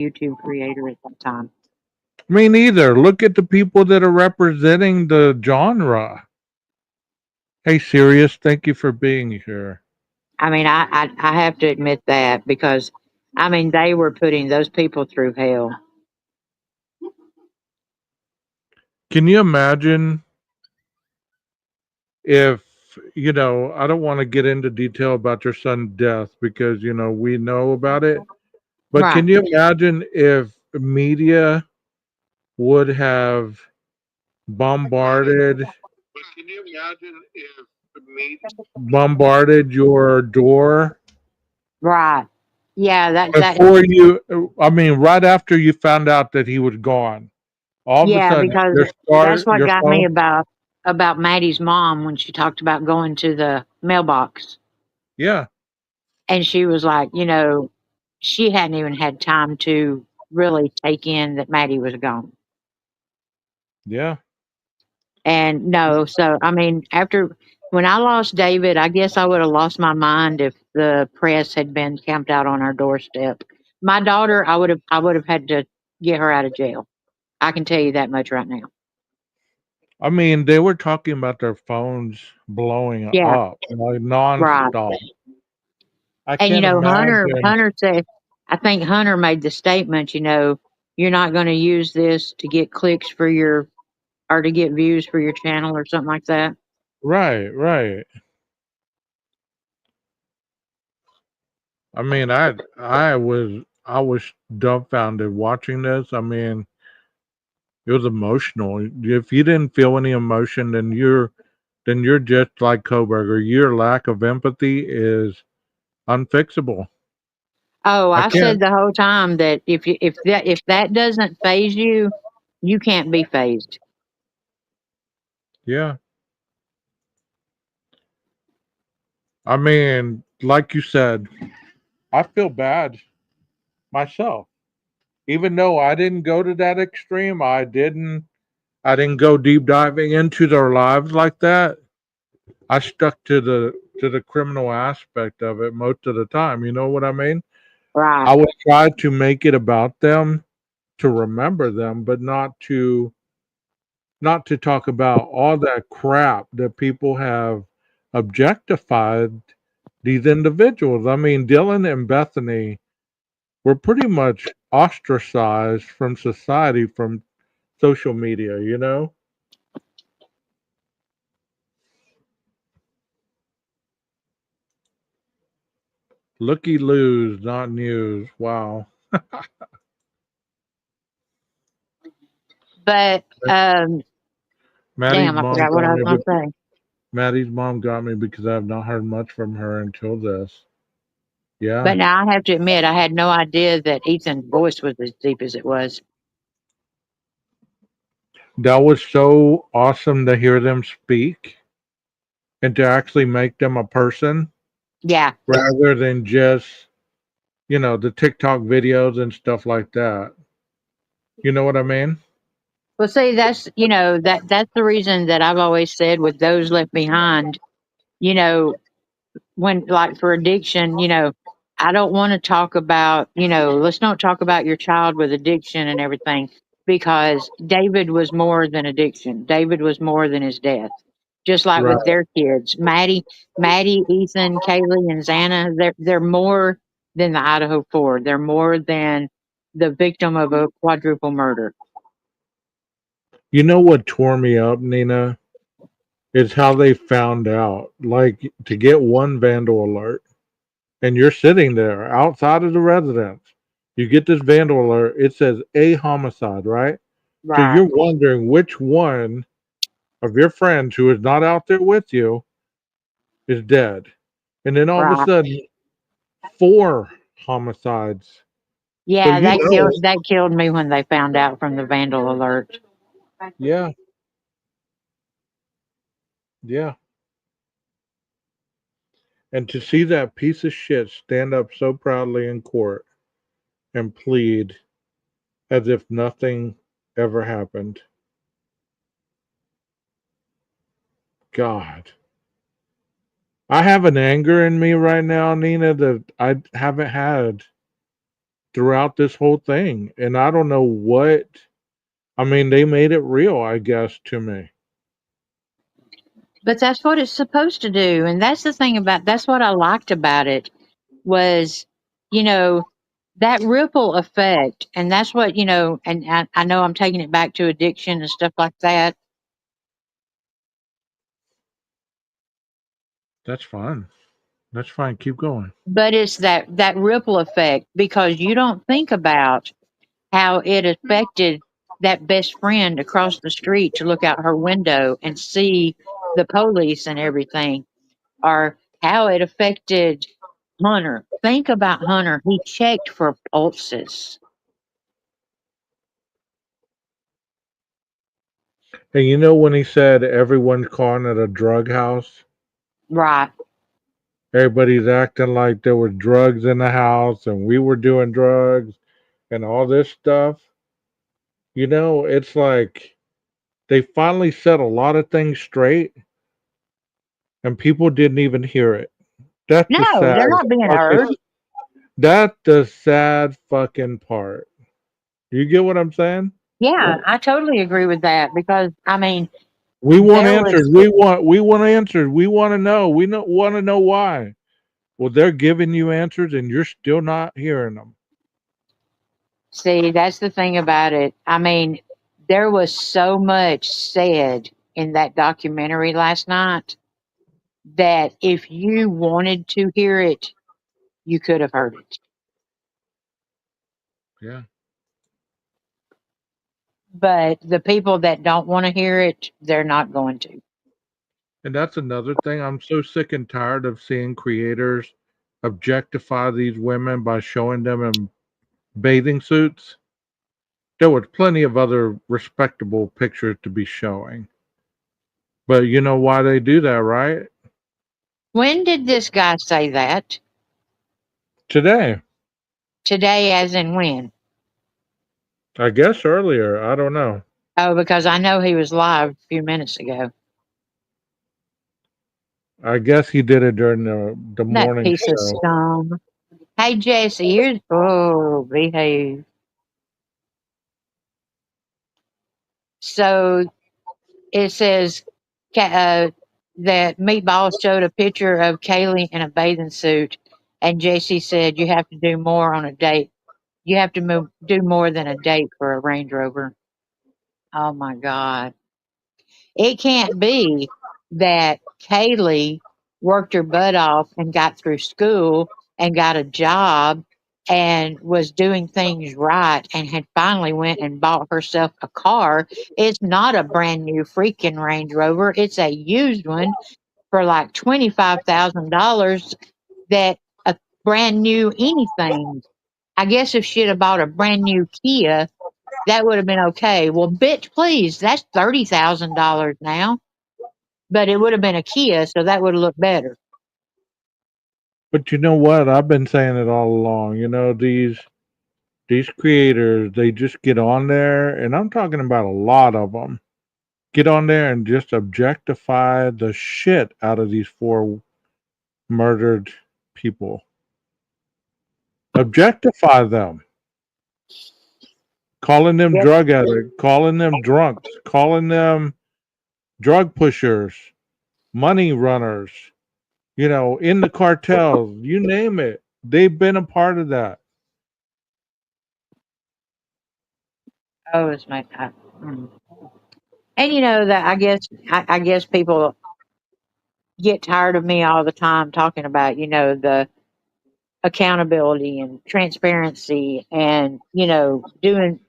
YouTube creator at that time. Me neither. Look at the people that are representing the genre. Hey, Sirius, thank you for being here. I mean, I have to admit that because, I mean, they were putting those people through hell. Can you imagine if, I don't want to get into detail about your son's death because, we know about it, but Right. can you imagine if media would have bombarded bombarded your door Right. Yeah, before I mean, right after you found out that he was gone? All of a yeah, sudden, because that's what your got me phone, about Maddie's mom when she talked about going to the mailbox. yeah, And she was like, she hadn't even had time to really take in that Maddie was gone. yeah. And no, so I mean, after when I lost David, I guess I would have lost my mind if the press had been camped out on our doorstep. My daughter, I would have had to get her out of jail. I can tell you that much right now. I mean, they were talking about their phones blowing Yeah, up like right. nonstop. I And can't imagine. Hunter said, I think Hunter made the statement, you're not going to use this to get clicks for your or to get views for your channel or something like that. Right, right. I mean, I was dumbfounded watching this. I mean, it was emotional. If you didn't feel any emotion, then you're just like Koberger. Your lack of empathy is unfixable. Oh, I I said can't. the whole time that if that doesn't phase you, you can't be phased. Yeah. I mean, like you said, I feel bad myself. Even though I didn't go to that extreme, I didn't go deep diving into their lives like that. I stuck to the criminal aspect of it most of the time. You know what I mean? Right. I would try to make it about them, to remember them, but not to talk about all that crap that people have objectified these individuals. I mean, Dylan and Bethany were pretty much ostracized from society, from social media. Looky loos, not news. Wow. But Maddie's damn, I mom forgot what got I was me, gonna say. because I have not heard much from her until this. But Yeah. now I have to admit, I had no idea that Ethan's voice was as deep as it was. That was so awesome to hear them speak and to actually make them a person Yeah. rather than just, the TikTok videos and stuff like that. You know what I mean? Well, see, that's the reason that I've always said with those left behind, you know, when like for addiction, I don't want to talk about, let's not talk about your child with addiction and everything because David was more than addiction. David was more than his death. Just like Right. with their kids, Maddie, Ethan, Kaylee, and Xana, they're more than the Idaho Four. They're more than the victim of a quadruple murder. You know what tore me up, Nina? Is how they found out. Like, to get one vandal alert, and you're sitting there outside of the residence. You get this vandal alert. It says a homicide, right? So Right, you're wondering which one of your friends who is not out there with you is dead. And then all of a right. sudden, four homicides. So Yeah, you know, that killed me when they found out from the vandal alert. yeah, yeah. And to see that piece of shit stand up so proudly in court and plead as if nothing ever happened. God. I have an anger in me right now, Nina, that I haven't had throughout this whole thing. And I don't know what, I mean, they made it real, I guess, to me. But that's what it's supposed to do. And that's the thing about that's what I liked about it was, you know, that ripple effect. And that's what, and I know I'm taking it back to addiction and stuff like that. That's fine. That's fine. Keep going. But it's that ripple effect because you don't think about how it affected that best friend across the street to look out her window and see the police and everything, or how it affected Hunter. Think about Hunter. He checked for pulses. And you know when he said everyone's calling it a drug house? Right. Everybody's acting like there were drugs in the house and we were doing drugs and all this stuff. It's like they finally said a lot of things straight and people didn't even hear it. That's the No, sad they're not being fucking heard. that's the sad fucking part. You get what I'm saying? Yeah, I totally agree with that because I mean We want there answers. was We want answers. We want to know. Want to know why. Well, they're giving you answers and you're still not hearing them. see that's the thing about it. I mean there was so much said in that documentary last night that if you wanted to hear it, you could have heard it. Yeah. But the people that don't want to hear it, they're not going to. And that's another thing. I'm so sick and tired of seeing creators objectify these women by showing them in bathing suits. There was plenty of other respectable pictures to be showing. But you know why they do that, right? When did this guy say that? Today. Today, as in when? I guess earlier. I don't know. Oh, because I know he was live a few minutes ago. I guess he did it during the That morning piece of show. scum. Hey, Jesse, here's, oh, behave. So it says that Meatball showed a picture of Kaylee in a bathing suit, and Jesse said, you have to do more on a date. You have to do more than a date for a Range Rover. Oh my God. It can't be that Kaylee worked her butt off and got through school and got a job and was doing things right and had finally went and bought herself a car. It's not a brand new freaking Range Rover. It's a used one for like $25,000 that a brand new anything. I guess if she'd have bought a brand new Kia, that would have been okay. Well, bitch, please, that's $30,000 now, but it would have been a Kia, so that would have looked better. But you know what? I've been saying it all along. These creators, they just get on there, and I'm talking about a lot of them. Get on there and just objectify the shit out of these four murdered people. Objectify them. Calling them Yep. drug addicts, calling them drunks, calling them drug pushers, money runners, in the cartels, you name it. They've been a part of that. Oh, it's my. Mm. And that I guess people get tired of me all the time talking about the accountability and transparency and doing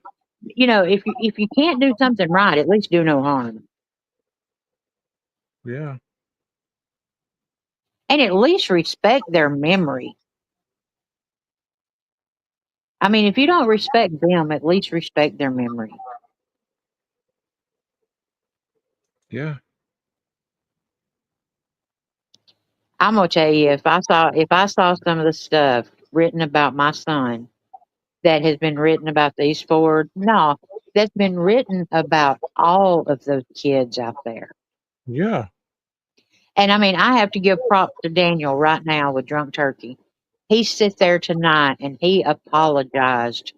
if you can't do something right, at least do no harm, Yeah. and at least respect their memory. I mean, if you don't respect them, at least respect their memory. Yeah. I'm gonna tell you, if I saw some of the stuff written about my son that has been written about these four, no, that's been written about all of those kids out there. Yeah. And I mean, I have to give props to Daniel right now with Drunk Turkey. he sit there tonight and he apologized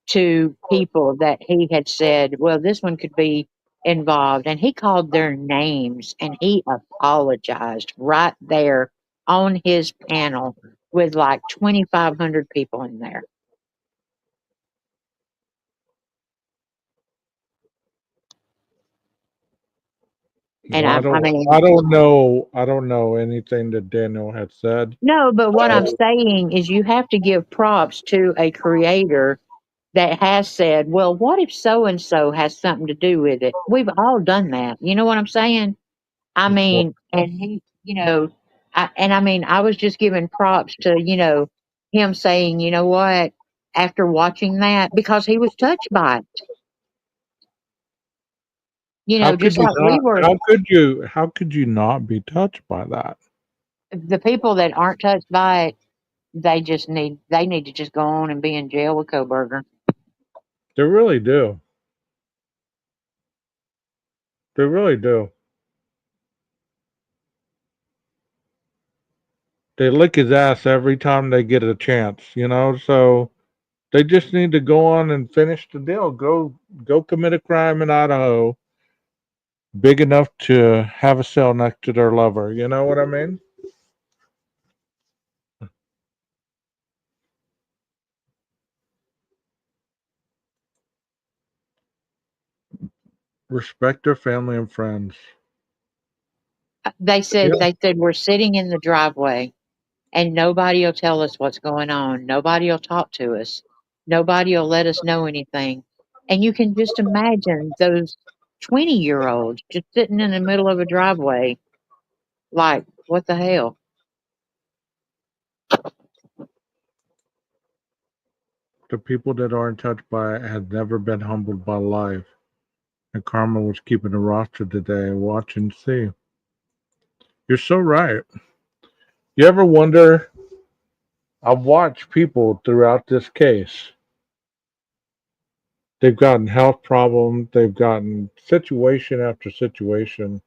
to people that he had said, well, this one could be involved. And he called their names and he apologized right there on his panel with like 2,500 people in there. And Well, I I mean, don't know. I don't know anything that Daniel had said. no, but what I'm So saying is you have to give props to a creator that has said, well, what if so and so has something to do with it? We've all done that. You know what I'm saying? I well, mean, and he, I mean, I was just giving props to, him saying, you know what, after watching that, because he was touched by it, how could just you like we not? were, How could you? How could you not be touched by that? the people that aren't touched by it, they need to just go on and be in jail with Coburger. They really do. They really do. They lick his ass every time they get a chance. So they just need to go on and finish the deal. Go commit a crime in Idaho, big enough to have a cell next to their lover. You know what I mean? Respect their family and friends. They Yeah. said, we're sitting in the driveway and nobody will tell us what's going on. Nobody will talk to us. Nobody will let us know anything. And you can just imagine those 20-year-olds just sitting in the middle of a driveway, like, what the hell? The people that aren't touched by it have never been humbled by life. And karma was keeping the roster today. Watch and see. You're so right. You ever wonder? I've watched people throughout this case. They've gotten health problems. They've gotten situation after situation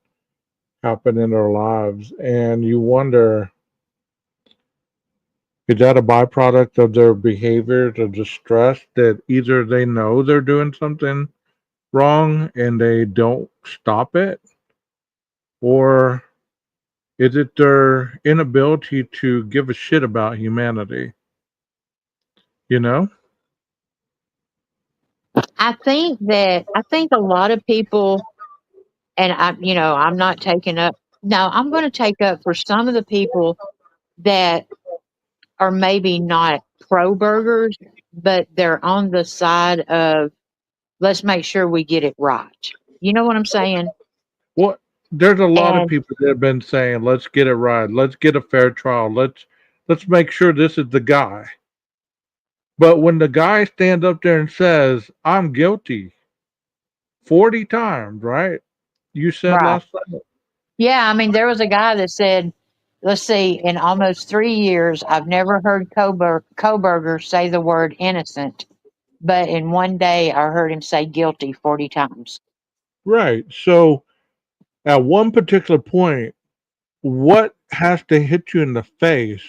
happen in their lives. And you wonder, is that a byproduct of their behaviors, of the stress that either they know they're doing something wrong and they don't stop it? Or is it their inability to give a shit about humanity? You know? I think a lot of people, and I'm not taking up, no, I'm going to take up for some of the people that are maybe not pro burgers, but they're on the side of, let's make sure we get it right. You know what I'm saying? Well, there's a lot of And people that have been saying, let's get it right. Let's get a fair trial. Let's make sure this is the guy. But when the guy stands up there and says, I'm guilty 40 times, right? You said right. last night. Yeah, I mean, there was a guy that said, let's see, in almost 3 years, I've never heard Koberger say the word innocent, but in one day, I heard him say guilty 40 times. Right. So at one particular point, what has to hit you in the face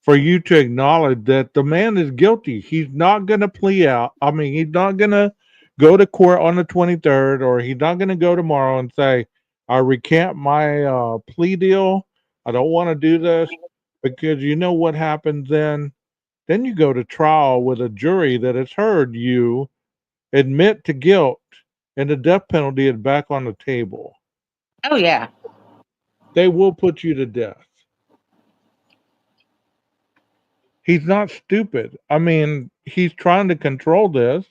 for you to acknowledge that the man is guilty? He's not going to plea out. I mean, he's not going to go to court on the 23rd, or he's not going to go tomorrow and say, I recant my plea deal. I don't want to do this, because you know what happens then? Then you go to trial with a jury that has heard you admit to guilt, and the death penalty is back on the table. Oh, yeah. They will put you to death. He's not stupid. I mean, he's trying to control this,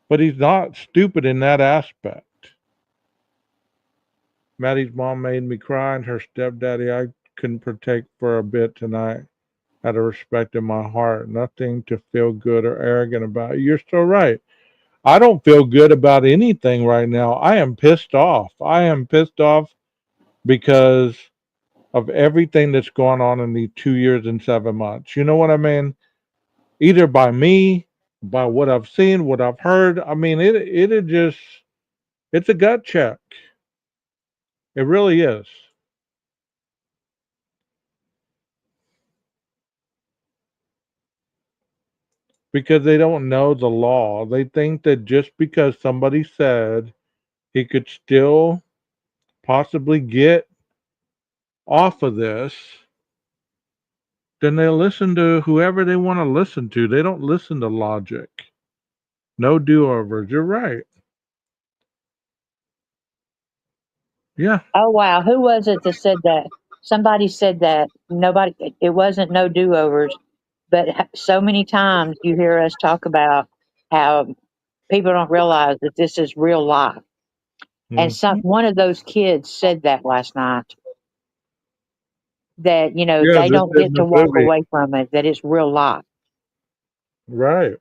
but he's not stupid in that aspect. Maddie's mom made me cry, and her stepdaddy I couldn't protect for a bit tonight. Out of respect in my heart, nothing to feel good or arrogant about. You're so right. I don't feel good about anything right now. I am pissed off. I am pissed off because of everything that's gone on in these 2 years and 7 months. You know what I mean? Either by me, by what I've seen, what I've heard. I mean, it is just, it's a gut check. It really is. because they don't know the law. They think that just because somebody said he could still possibly get off of this, then they listen to whoever they want to listen to. They don't listen to logic. No do overs. You're right. Yeah. Oh wow, who was it that said that? Somebody said that nobody. It wasn't no do overs, but so many times you hear us talk about how people don't realize that this is real life. And some Hmm. one of those kids said that last night, that Yeah, they this don't isn't get a to walk movie. away from it, that it's real life. Right.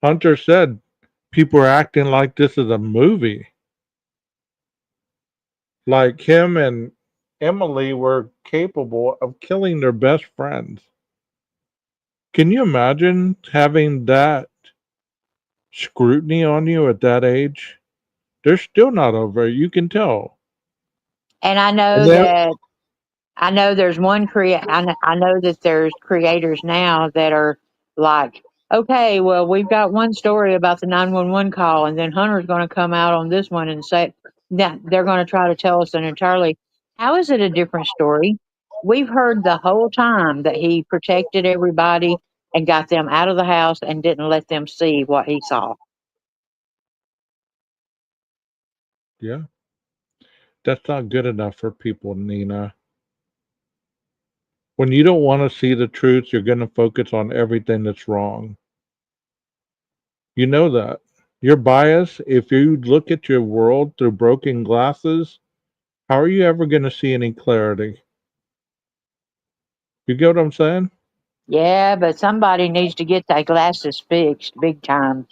Hunter said people are acting like this is a movie. Like him and Emily were capable of killing their best friends. Can you imagine having that scrutiny on you at that age? They're still not over it. You can tell. And And then, I know there's one I know that there's creators now that are like, okay, well, we've got one story about the 911 call, and then Hunter's going to come out on this one and say that they're going to try to tell us an entirely. How is it a different story? We've heard the whole time that he protected everybody and got them out of the house and didn't let them see what he saw. yeah, that's not good enough for people, Nina. When you don't want to see the truth, you're going to focus on everything that's wrong. You know that. Your bias, if you look at your world through broken glasses, how are you ever going to see any clarity? You get what I'm saying? Yeah, but somebody needs to get their glasses fixed big time.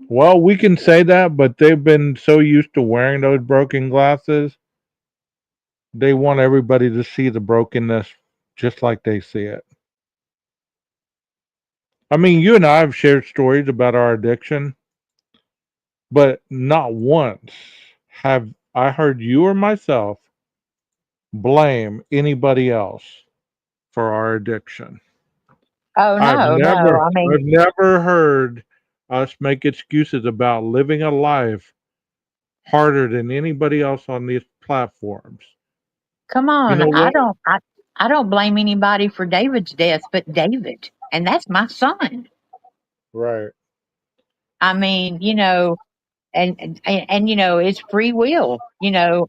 Well, we can say that, but they've been so used to wearing those broken glasses, they want everybody to see the brokenness just like they see it. I mean, you and I have shared stories about our addiction, but not once have I heard you or myself blame anybody else for our addiction. Oh no, no. I mean, I've never heard us make excuses about living a life harder than anybody else on these platforms. come You on. know what? I don't blame anybody for David's death but David. And that's my son. Right. I mean, it's free will.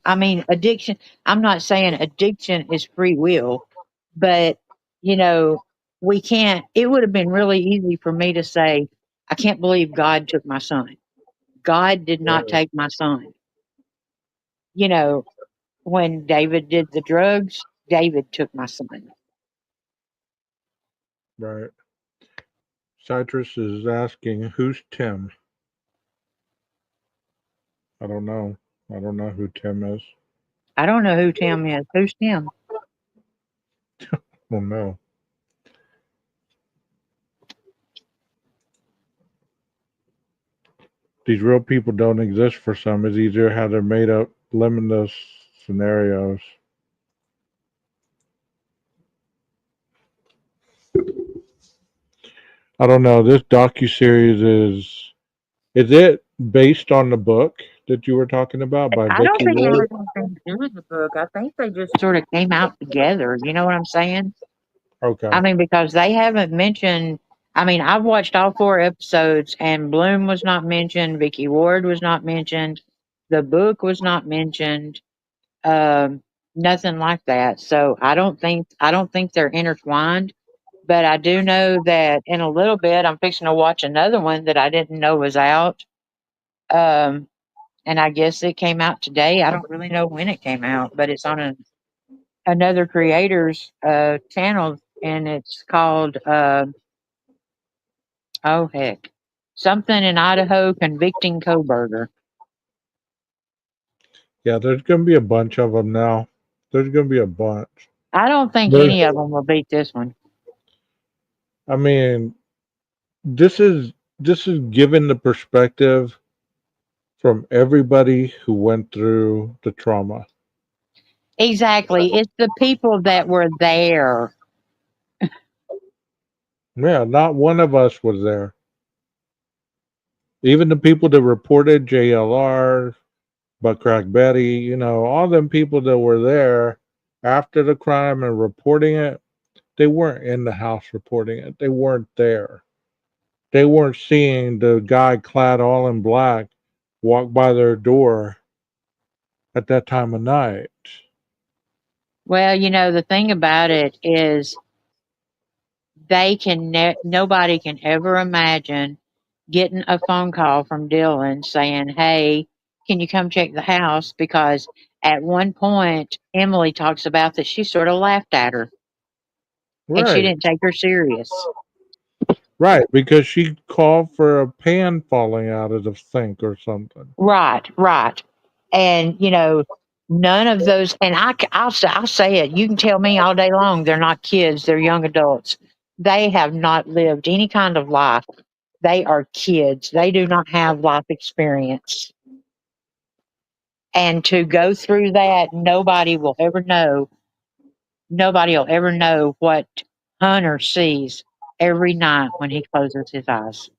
I mean, addiction, I'm not saying addiction is free will, but you know, we can't it would have been really easy for me to say, I can't believe God took my son. God did not Right. take my son. You know, when David did the drugs, David took my son. Right. Citrus is asking, who's Tim? I don't know. I don't know who Tim is. I don't know who Tim is. Who's Tim? Oh no. These real people don't exist for some. It's easier how they're made up limitless scenarios. I don't know. This docu series is it based on the book that you were talking about by I don't Vicky think it Ward? has anything to do with the book. I think they just sort of came out together. You know what I'm saying? I Okay. mean, because they haven't mentioned. I mean, I've watched all four episodes, and Bloom was not mentioned. Vicky Ward was not mentioned. The book was not mentioned. Um, Nothing like that. So I don't think they're intertwined. But I do know that in a little bit, I'm fixing to watch another one that I didn't know was out. Um, and I guess it came out today. I don't really know when it came out, but it's on another creator's channel, and it's called oh heck, something in Idaho convicting Coburger. Yeah, there's gonna be a bunch of them now. There's gonna be a bunch. I don't think There's, any of them will beat this one. I mean, this is given the perspective from everybody who went through the trauma. Exactly, it's the people that were there. Yeah, not one of us was there. Even the people that reported JLR, Buck Crack Betty, all them people that were there after the crime and reporting it, they weren't in the house reporting it. They weren't there. They weren't seeing the guy clad all in black walk by their door at that time of night. Well, the thing about it is nobody can ever imagine getting a phone call from Dylan saying, "Hey, can you come check the house?" Because at one point, Emily talks about that she sort of laughed at her and she Right, didn't take her serious. right, because she called for a pan falling out of the sink or something. Right, right. And, none of those, and I'll say it. You can tell me all day long they're not kids, they're young adults. They have not lived any kind of life. They are kids. They do not have life experience. And to go through that, nobody will ever know what Hunter sees every night when he closes his eyes.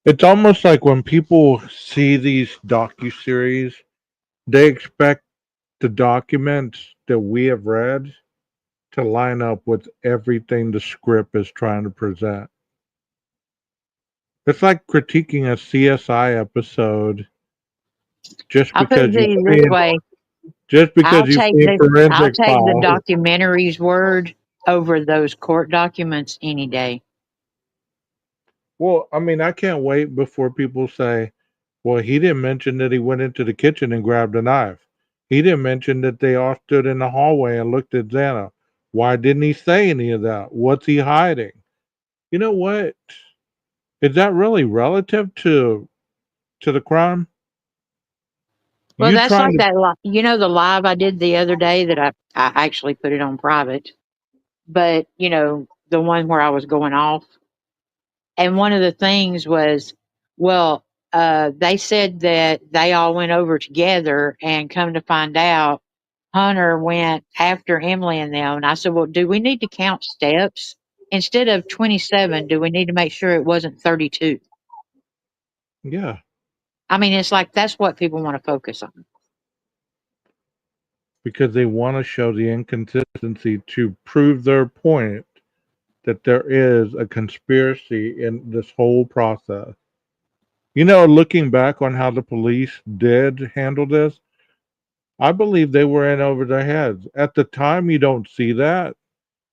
It's almost like when people see these docu-series, they expect the documents that we have read to line up with everything the script is trying to present. It's like critiquing a CSI episode just I'll put because it to you've you this seen way. just because I'll you've take seen I'll forensic take the files. documentary's word over those court documents any day. Well, I mean, I can't wait before people say, well, he didn't mention that he went into the kitchen and grabbed a knife. He didn't mention that they all stood in the hallway and looked at Xana. Why didn't he say any of that? What's he hiding? You know what? Is that really relative to the crime? Well, You that's trying like to that. The live I did the other day that I actually put it on private, but the one where I was going off, and one of the things was, well, they said that they all went over together, and come to find out, Hunter went after Emily and them. And I said, well, do we need to count steps instead of 27? Do we need to make sure it wasn't 32? yeah, I mean, it's like that's what people want to focus on. because they want to show the inconsistency to prove their point that there is a conspiracy in this whole process. Looking back on how the police did handle this, I believe they were in over their heads. At the time, you don't see that.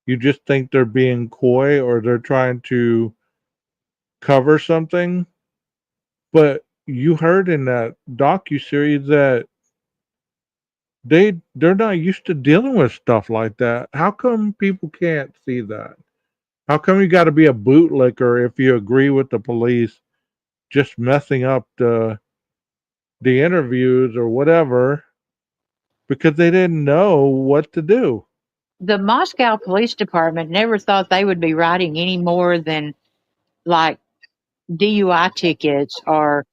You just think they're being coy or they're trying to cover something. But you heard in that docu series that they're not used to dealing with stuff like that. How come people can't see that? How come you got to be a bootlicker if you agree with the police just messing up the interviews or whatever because they didn't know what to do? The Moscow Police Department never thought they would be writing any more than like DUI tickets or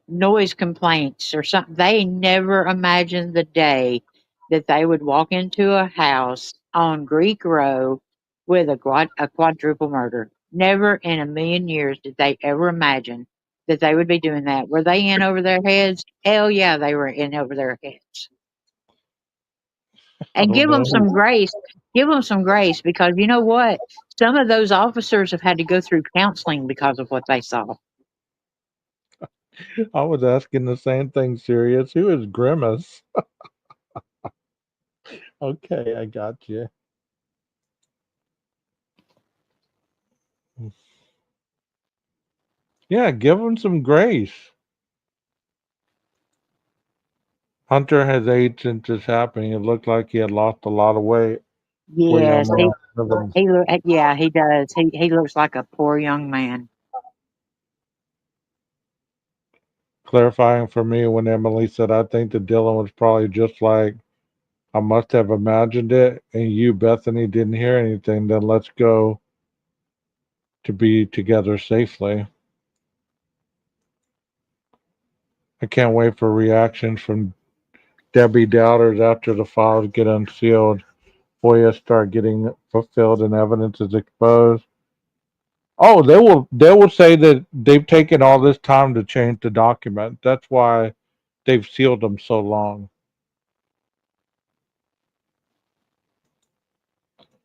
noise complaints or something. They never imagined the day that they would walk into a house on Greek Row with a quadruple murder. Never in a million years did they ever imagine that they would be doing that. Were they in over their heads? Hell yeah, they were in over their heads. I And don't give them know. some grace. Give them some grace because you know what? Some of those officers have had to go through counseling because of what they saw. I was asking the same thing, serious. Who is Grimace? Okay, I got you. Yeah, give him some grace. Hunter has aged since this happening. It looked like he had lost a lot of weight. Poor young Yes, man. Living, yeah, he does. He looks like a poor young man. clarifying for me when Emily said, I think that Dylan was probably just like, I must have imagined it, and you, Bethany, didn't hear anything. Then let's go to be together safely. I can't wait for reactions from Debbie Doubters after the files get unsealed. FOIA start getting fulfilled and evidence is exposed. Oh, they will say that they've taken all this time to change the document. That's why they've sealed them so long.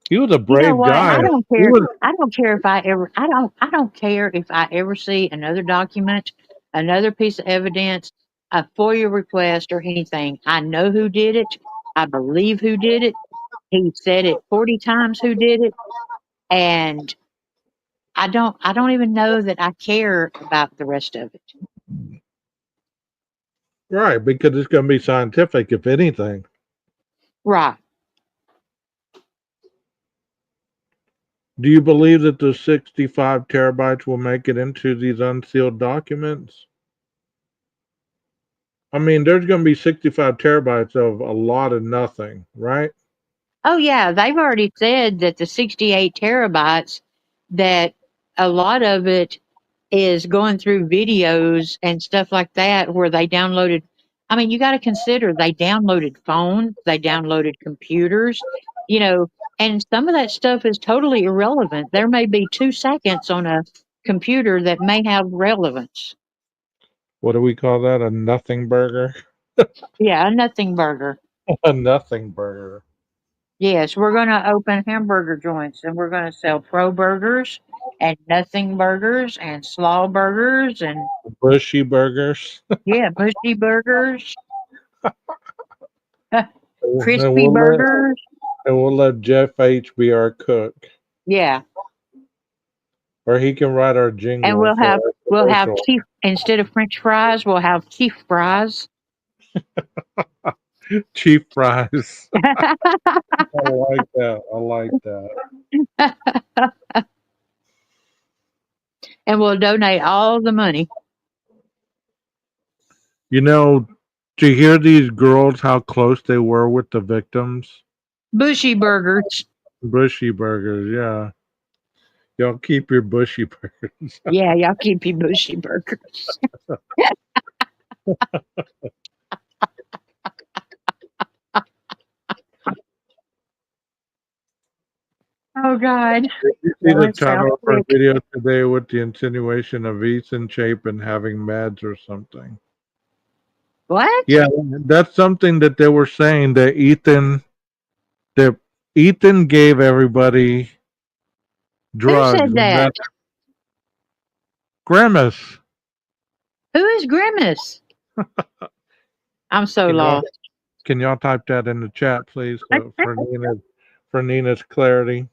He was a You know brave what? guy. I don't He care. was I don't care if I ever. I don't care if I ever see another document, another piece of evidence, a FOIA request, or anything. I know who did it. I believe who did it. He said it 40 times who did it, and I don't even know that I care about the rest of it. right because it's going to be scientific, if anything. Right. Do you believe that the 65 terabytes will make it into these unsealed documents? I mean, there's going to be 65 terabytes of a lot of nothing, right? Oh yeah, they've already said that the 68 terabytes, that a lot of it is going through videos and stuff like that where they downloaded. I mean, you got to consider they downloaded phones, they downloaded computers, you know, and some of that stuff is totally irrelevant. There may be 2 seconds on a computer that may have relevance. What do we call that? A nothing burger? Yeah, a nothing burger. A nothing burger. Yes, we're going to open hamburger joints and we're going to sell pro burgers and nothing burgers and slaw burgers and Bushy burgers. yeah, mushy burgers, And crispy we'll let burgers. and we'll let Jeff H be our cook. Yeah, Or he can write our and jingle for our we'll have commercial. chief instead of French fries. We'll have chief fries, Chief fries. I like that. I like that. and we'll donate all the money. You know, to hear these girls how close they were with the victims. Bushy burgers. Bushy burgers, yeah. Y'all keep your bushy burgers. Yeah, y'all keep your bushy burgers. Oh God, Did you see y'all the it sounds title of our sick. video today with the insinuation of Ethan Chapin having meds or something? What? Yeah, that's something that they were saying that Ethan gave everybody Who drugs said and that? that Grimace. Who is Grimace? I'm so Can y'all lost. can y'all type that in the chat, please, for Nina's clarity?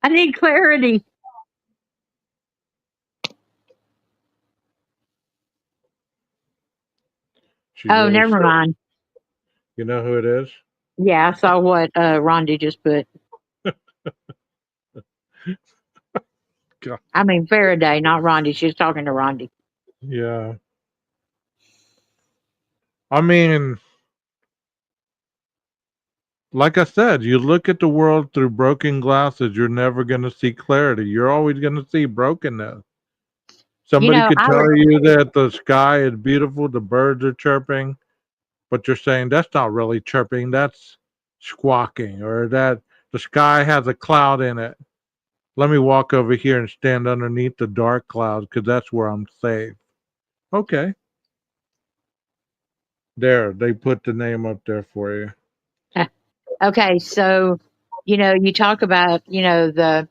I need clarity. She's Oh, really never sick. mind. You know who it is? Yeah, I saw what Rondi just put. God, I mean Faraday, not Rondi. She was talking to Rondi. yeah. I mean, like I said, you look at the world through broken glasses, you're never going to see clarity. You're always going to see brokenness. You Somebody know, could tell you that the sky is beautiful, the birds are chirping, but you're saying that's not really chirping, that's squawking, or that the sky has a cloud in it. Let me walk over here and stand underneath the dark cloud because that's where I'm safe. Okay. There, they put the name up there for you. okay, so you talk about the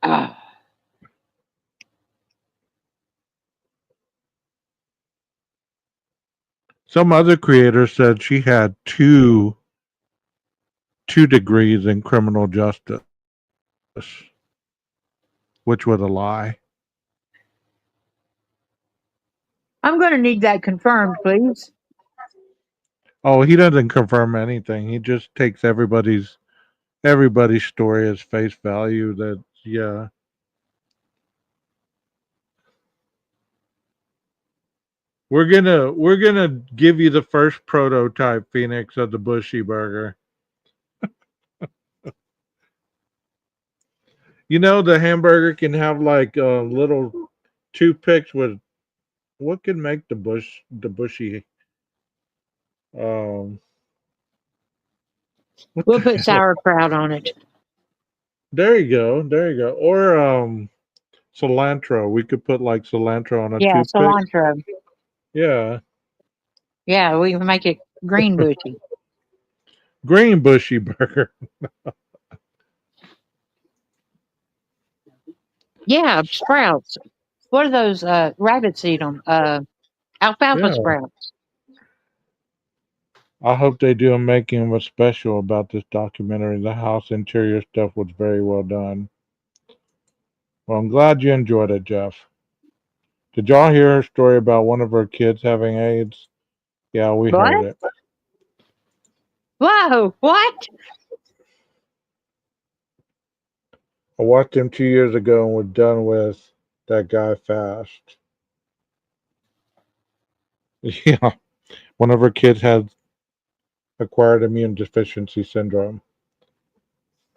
uh, Some other creator said she had two degrees in criminal justice, which was a lie. I'm going to need that confirmed, please. Oh, he doesn't confirm anything. He just takes everybody's story as face value. That yeah. We're gonna give you the first prototype, Phoenix, of the Bushy Burger. You know the hamburger can have like little toothpicks with what can make the bushy. Um, What We'll the put hell? sauerkraut on it. There you go. There you go. Or cilantro. We could put like cilantro on a Yeah, toothpick. cilantro. Yeah. Yeah, we can make it green bushy. Green bushy burger. Yeah, sprouts. What are those? Rabbits eat them. Alfalfa Yeah. sprouts. I hope they do a making of a special about this documentary. The house interior stuff was very well done. Well, I'm glad you enjoyed it, Jeff. Did y'all hear her story about one of her kids having AIDS? Yeah, we heard What? it. Whoa! What? I watched him 2 years ago and was done with that guy fast. Yeah, one of her kids had acquired immune deficiency syndrome.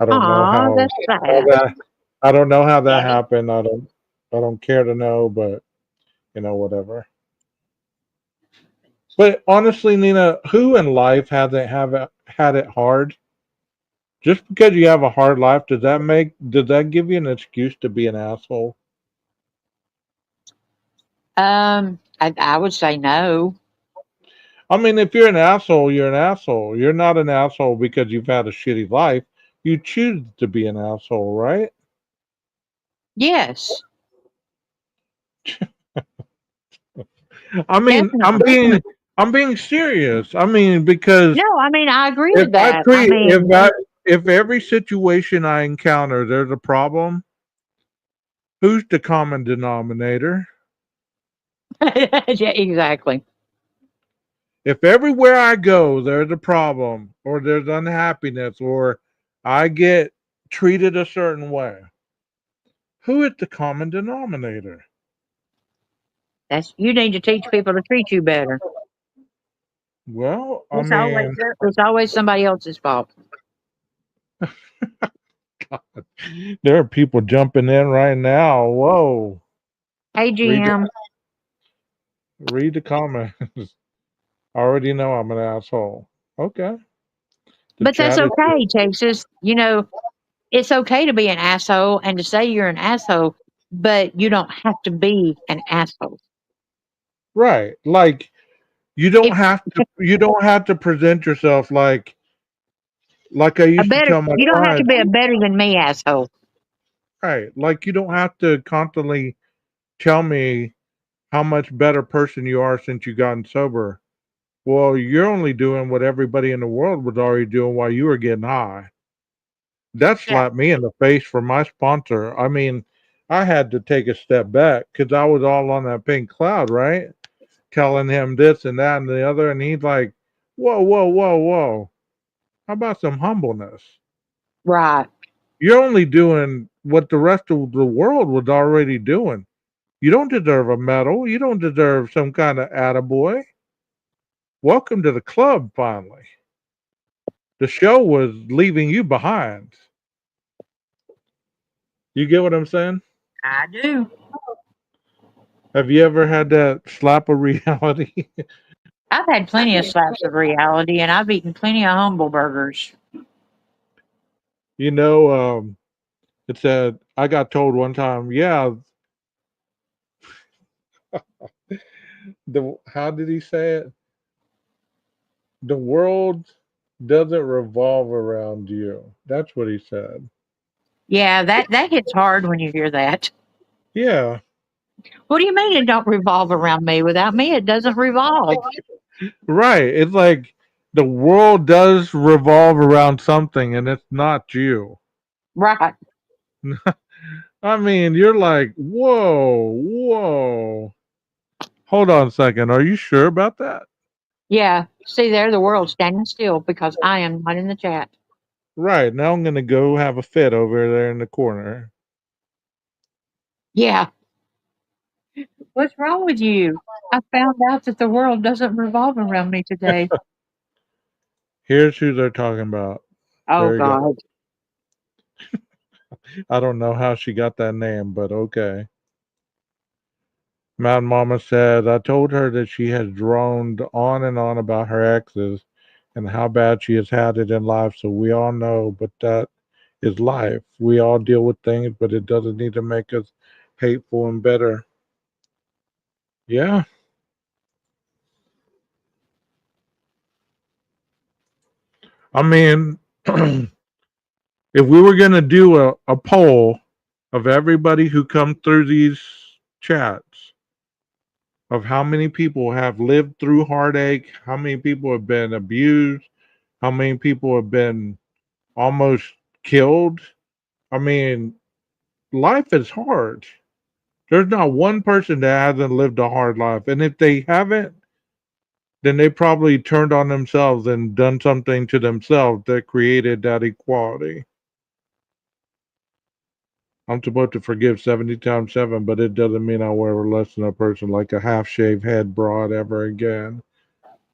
I don't know Aw, how, that's how sad. that. I don't know how that happened. I don't care to know, but whatever. But honestly, Nina, who in life hasn't had it hard? Just because you have a hard life, does that give you an excuse to be an asshole? I would say no. I mean, if you're an asshole, you're an asshole. You're not an asshole because you've had a shitty life. You choose to be an asshole, right? Yes, I mean, definitely. I'm being serious. I mean, because No, I mean I agree if with I that. I treat mean, if every situation I encounter there's a problem, who's the common denominator? yeah, exactly. If everywhere I go there's a problem or there's unhappiness or I get treated a certain way, who is the common denominator? That's you need to teach people to treat you better. Well, I It's always mean, it's always somebody else's fault. there are people jumping in right now. Whoa. Hey, Read the GM. read the comments. I already know I'm an asshole. Okay. The But that's chat is okay, Texas. You know, it's okay to be an asshole and to say you're an asshole, but you don't have to be an asshole. right. Like If you don't have to present yourself like I a used to better, tell my you don't have to clients, be a better than me asshole. right? Like you don't have to constantly tell me how much better person you are since you gotten sober. Well, you're only doing what everybody in the world was already doing while you were getting high. That Yeah. slapped me in the face from my sponsor. I mean, I had to take a step back because I was all on that pink cloud, right? Telling him this and that and the other, and he's like, "Whoa, whoa, whoa, whoa! How about some humbleness? Right. You're only doing what the rest of the world was already doing. You don't deserve a medal. You don't deserve some kind of attaboy. Welcome to the club, finally. The show was leaving you behind. You get what I'm saying? I do. Have you ever had that slap of reality? I've had plenty of slaps of reality, and I've eaten plenty of humble burgers. you know, it said, I got told one time, yeah, how did he say it? The world doesn't revolve around you. That's what he said. Yeah, that hits hard when you hear that. Yeah, What do you mean it don't revolve around me? Without me, it doesn't revolve. right. It's like the world does revolve around something and it's not you. Right. I mean, you're like, whoa, whoa. Hold on a second. Are you sure about that? Yeah. See there, the world's standing still because I am not in the chat. Right. Now I'm going to go have a fit over there in the corner. Yeah. What's wrong with you? I found out that the world doesn't revolve around me today. Here's who they're talking about. Oh There you go. God. I don't know how she got that name, but okay. Mountain Mama said, I told her that she has droned on and on about her exes and how bad she has had it in life. So we all know, but that is life. We all deal with things, but it doesn't need to make us hateful and bitter. Yeah. I mean, if we were going to do a poll of everybody who comes through these chats, of how many people have lived through heartache, how many people have been abused, how many people have been almost killed. I mean, life is hard. There's not one person that hasn't lived a hard life. And if they haven't, then they probably turned on themselves and done something to themselves that created that equality. I'm supposed to forgive 70 times 7, but it doesn't mean I'll ever listen to a person like a half shaved head broad ever again.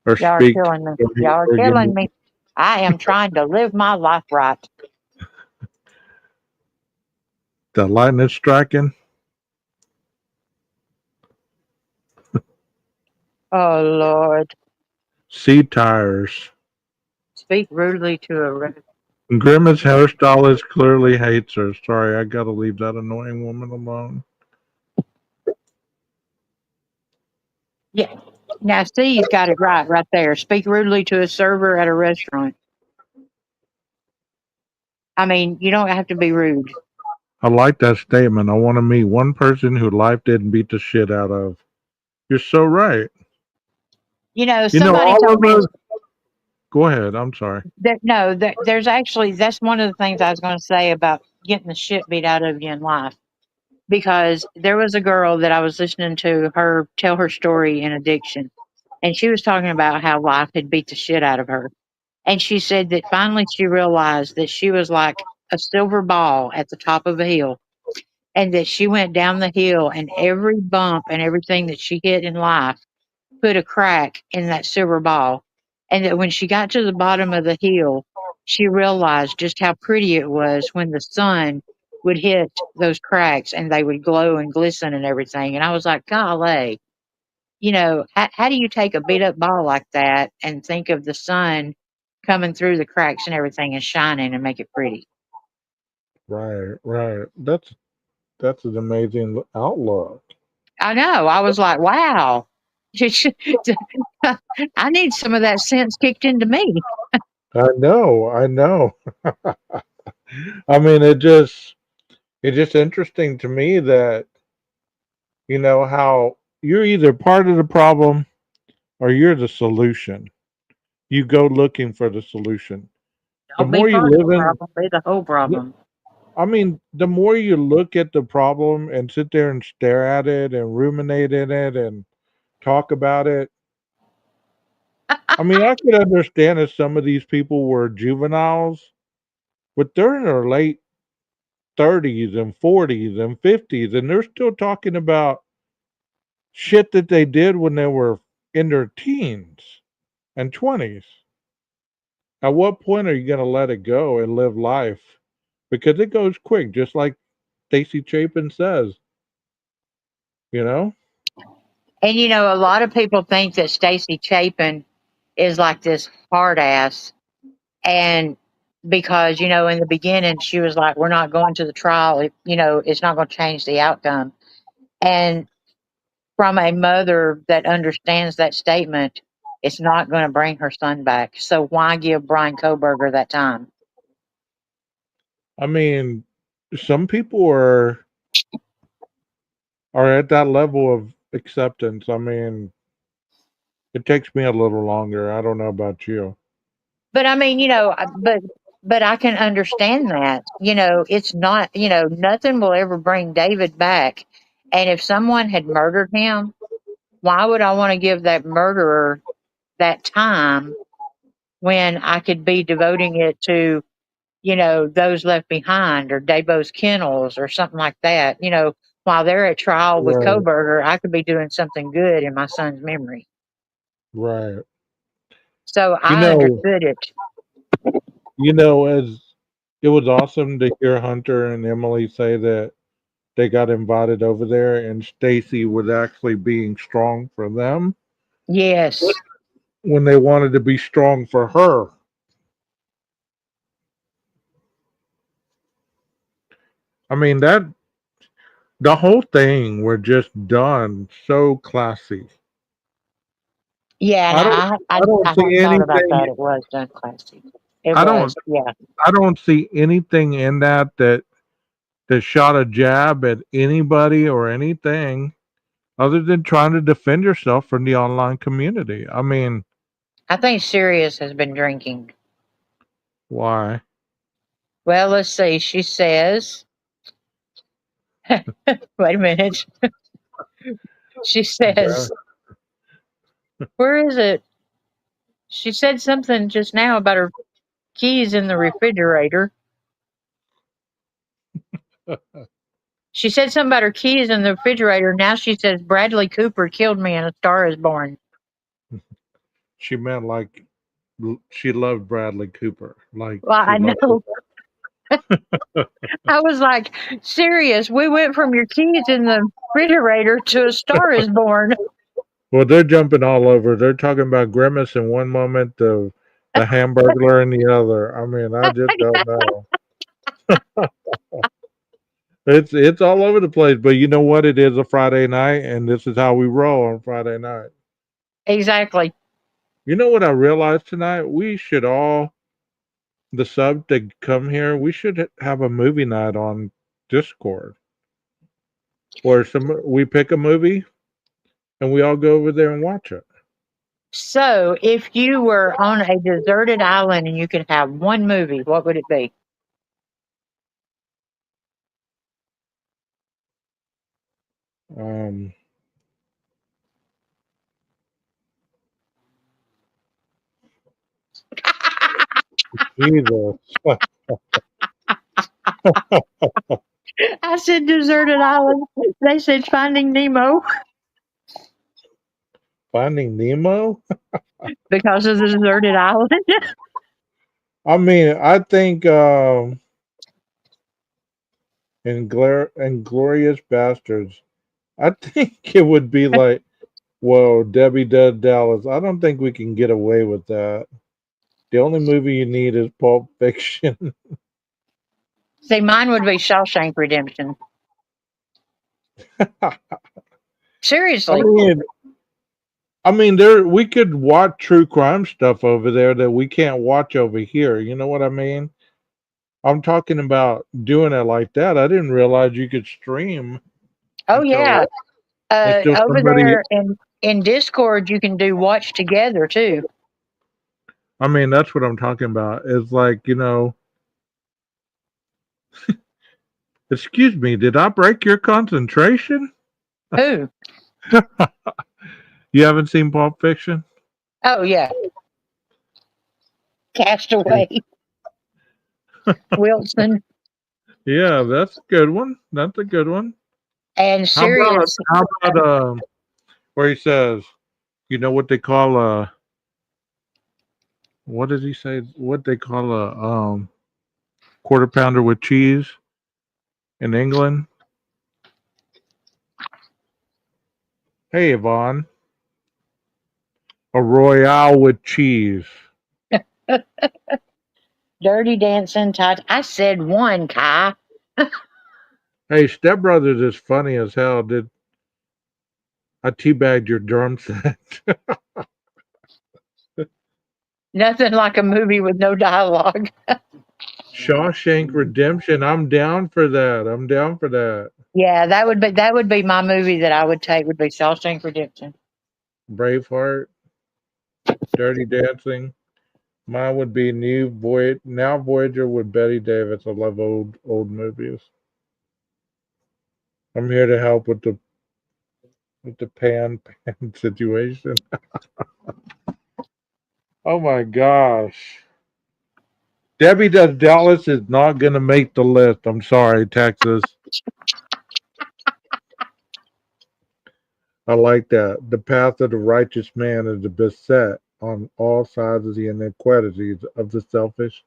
Or Y'all are speak to killing me. somebody Y'all are ever killing again. me. I am trying to live my life right. The lightning striking. Oh Lord. C tires. Speak rudely to a Grimace hairstylist clearly hates her. Sorry, I gotta leave that annoying woman alone. yeah. Now C's got it right there. Speak rudely to a server at a restaurant. I mean, you don't have to be rude. I like that statement. I want to meet one person who life didn't beat the shit out of. You're so right. You know, You know, somebody all told of me us. Go ahead. I'm sorry. that no, there's actually that's one of the things I was going to say about getting the shit beat out of you in life. Because there was a girl that I was listening to her tell her story in addiction, and she was talking about how life had beat the shit out of her. And she said that finally she realized that she was like a silver ball at the top of a hill, and that she went down the hill, and every bump and everything that she hit in life put a crack in that silver ball. And that when she got to the bottom of the hill, she realized just how pretty it was when the sun would hit those cracks and they would glow and glisten and everything. And I was like, golly, how do you take a beat up ball like that and think of the sun coming through the cracks and everything and shining and make it pretty? Right, right. That's an amazing outlook. I know. I was like, wow. I need some of that sense kicked into me. I know. I know. I mean, it's just interesting to me that how you're either part of the problem or you're the solution. You go looking for the solution. The Don't be more you part of live the in, problem, be the whole problem. I mean, the more you look at the problem and sit there and stare at it and ruminate in it and talk about it. I mean, I could understand if some of these people were juveniles, but they're in their late 30s and 40s and 50s, and they're still talking about shit that they did when they were in their teens and 20s. At what point are you going to let it go and live life? Because it goes quick, just like Stacy Chapin says, you know? And a lot of people think that Stacy Chapin is like this hard ass. And because, in the beginning, she was like, we're not going to the trial. It's not going to change the outcome. And from a mother that understands that statement, it's not going to bring her son back. So why give Brian Koberger that time? I mean, some people are at that level of acceptance. I mean, it takes me a little longer. I don't know about you. But I mean, but I can understand that. It's not, nothing will ever bring David back. And if someone had murdered him, why would I want to give that murderer that time when I could be devoting it to, those left behind or Dabo's kennels or something like that? While they're at trial with Right, Koberger, I could be doing something good in my son's memory. right. So You I know, understood it. as it was awesome to hear Hunter and Emily say that they got invited over there and Stacy was actually being strong for them. Yes. when they wanted to be strong for her. I mean that the whole thing were just done so classy. Yeah, and I don't I I don't see hadn't thought about anything that. It was done classy. It I don't was, yeah. I don't see anything in that shot a jab at anybody or anything other than trying to defend yourself from the online community. I mean, I think Sirius has been drinking. why? Well, let's see. She says, wait a minute. She says, where is it? She said something just now about her keys in the refrigerator. She said something about her keys in the refrigerator. Now she says Bradley Cooper killed me and A Star is Born. She meant like she loved Bradley Cooper. Like Well, she I loved know. I was like, serious. We went from your keys in the refrigerator to A Star is Born. Well, they're jumping all over. They're talking about Grimace in one moment, the Hamburglar in the other. I mean, I just don't know. It's all over the place. But you know what? It is a Friday night, and this is how we roll on Friday night. Exactly. You know what I realized tonight? We should all the sub that come here. We should have a movie night on Discord, where some we pick a movie and we all go over there and watch it. So, if you were on a deserted island and you could have one movie, what would it be? Um, Jesus. I said deserted island. They said Finding Nemo Finding Nemo? because of the deserted island. I mean, I think in Glorious Bastards, I think it would be like, whoa, Debbie Does Dallas. I don't think we can get away with that. The only movie you need is Pulp Fiction. See, mine would be Shawshank Redemption. I Seriously. mean, there we could watch true crime stuff over there that we can't watch over here. You know what I mean? I'm talking about doing it like that. I didn't realize you could stream Oh until yeah. Over somebody. there in Discord, you can do watch together too. I mean, that's what I'm talking about. It's like, excuse me, did I break your concentration? Who? You haven't seen Pulp Fiction? Oh yeah, Castaway, Wilson, Yeah, that's a good one. That's a good one. and How about Sirius. where he says, you know what they call what does he say? What they call a quarter pounder with cheese in England? Hey, Yvonne, a royale with cheese. Dirty Dancing. I said one, Kai. Hey, Step Brothers is funny as hell. Did I teabagged your drum set? Nothing like a movie with no dialogue. Shawshank Redemption. I'm down for that. I'm down for that. Yeah, that would be my movie that I would take would be Shawshank Redemption. Braveheart, Dirty Dancing. Mine would be Now Voyager with Betty Davis. I love old movies. I'm here to help with the pan situation. Oh my gosh. Debbie Does Dallas is not going to make the list. I'm sorry, Texas. I like that. The path of the righteous man is beset on all sides of the inequalities of the selfish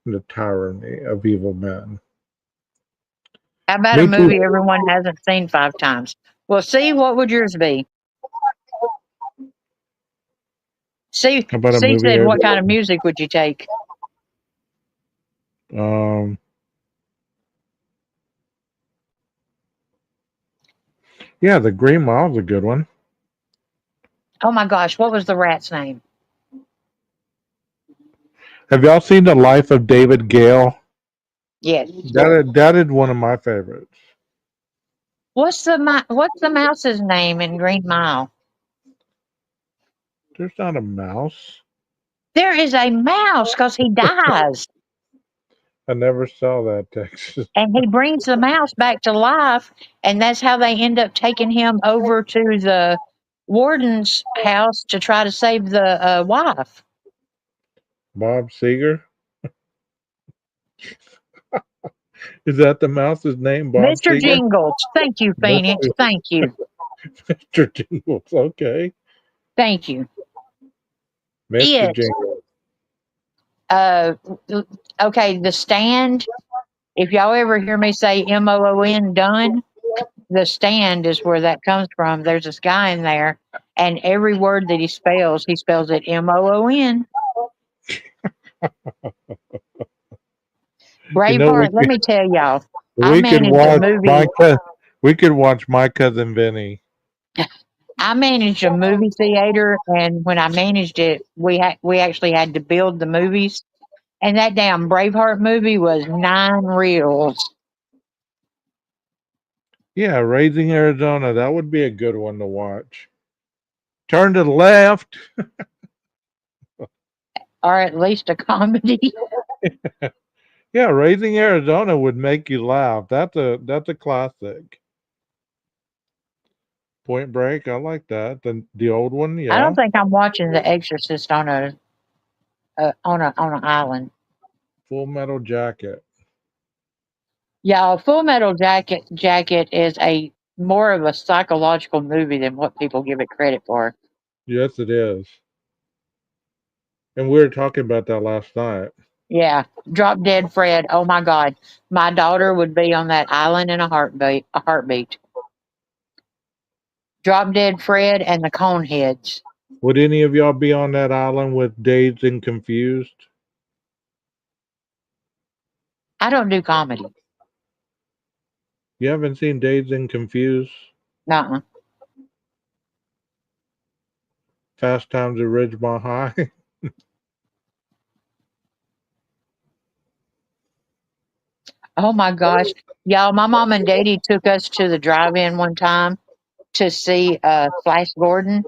and the tyranny of evil men. How about a Me too. movie everyone hasn't seen 5 times? Well, see, what would yours be? See, How about a C movie? said, "What kind of music would you take?" Um, yeah, The Green Mile's a good one. Oh my gosh, what was the rat's name? Have y'all seen The Life of David Gale? Yes. That is one of my favorites. What's the mouse's name in Green Mile? There's not a mouse. There is a mouse because he dies, I never saw that, Texas. and he brings the mouse back to life, and that's how they end up taking him over to the warden's house to try to save the wife. Bob Seger. Is that the mouse's name, Bob Mr. Seger? Jingles, thank you, Phoenix. Thank you, Mr. Jingles. Okay. thank you. Mr. It. Jingles. Uh, okay, the stand. If y'all ever hear me say MOON done, the stand is where that comes from. There's this guy in there, and every word that he spells it MOON. You know, Braveheart, let me tell y'all, I we could managed a watch movie. we could watch My Cousin Vinny. I managed a movie theater, and when I managed it, we actually had to build the movies. And that damn Braveheart movie was 9 reels. Yeah, Raising Arizona. That would be a good one to watch. Turn to the left. Or at least a comedy. Yeah, Raising Arizona would make you laugh. That's a classic. Point Break. I like that. The old one. I don't Yeah. think I'm watching The Exorcist on a island. Full Metal Jacket. Y'all, Full Metal Jacket is a more of a psychological movie than what people give it credit for. Yes, it is. And we were talking about that last night. Yeah, Drop Dead Fred. Oh my God, my daughter would be on that island in a heartbeat. A heartbeat. Drop Dead Fred and the Coneheads. Would any of y'all be on that island with Dazed and Confused? I don't do comedy. You haven't seen Dazed and Confused? Nuh-uh. Fast Times at Ridgemont High? Oh my gosh, y'all! My mom and daddy took us to the drive-in one time to see Flash Gordon,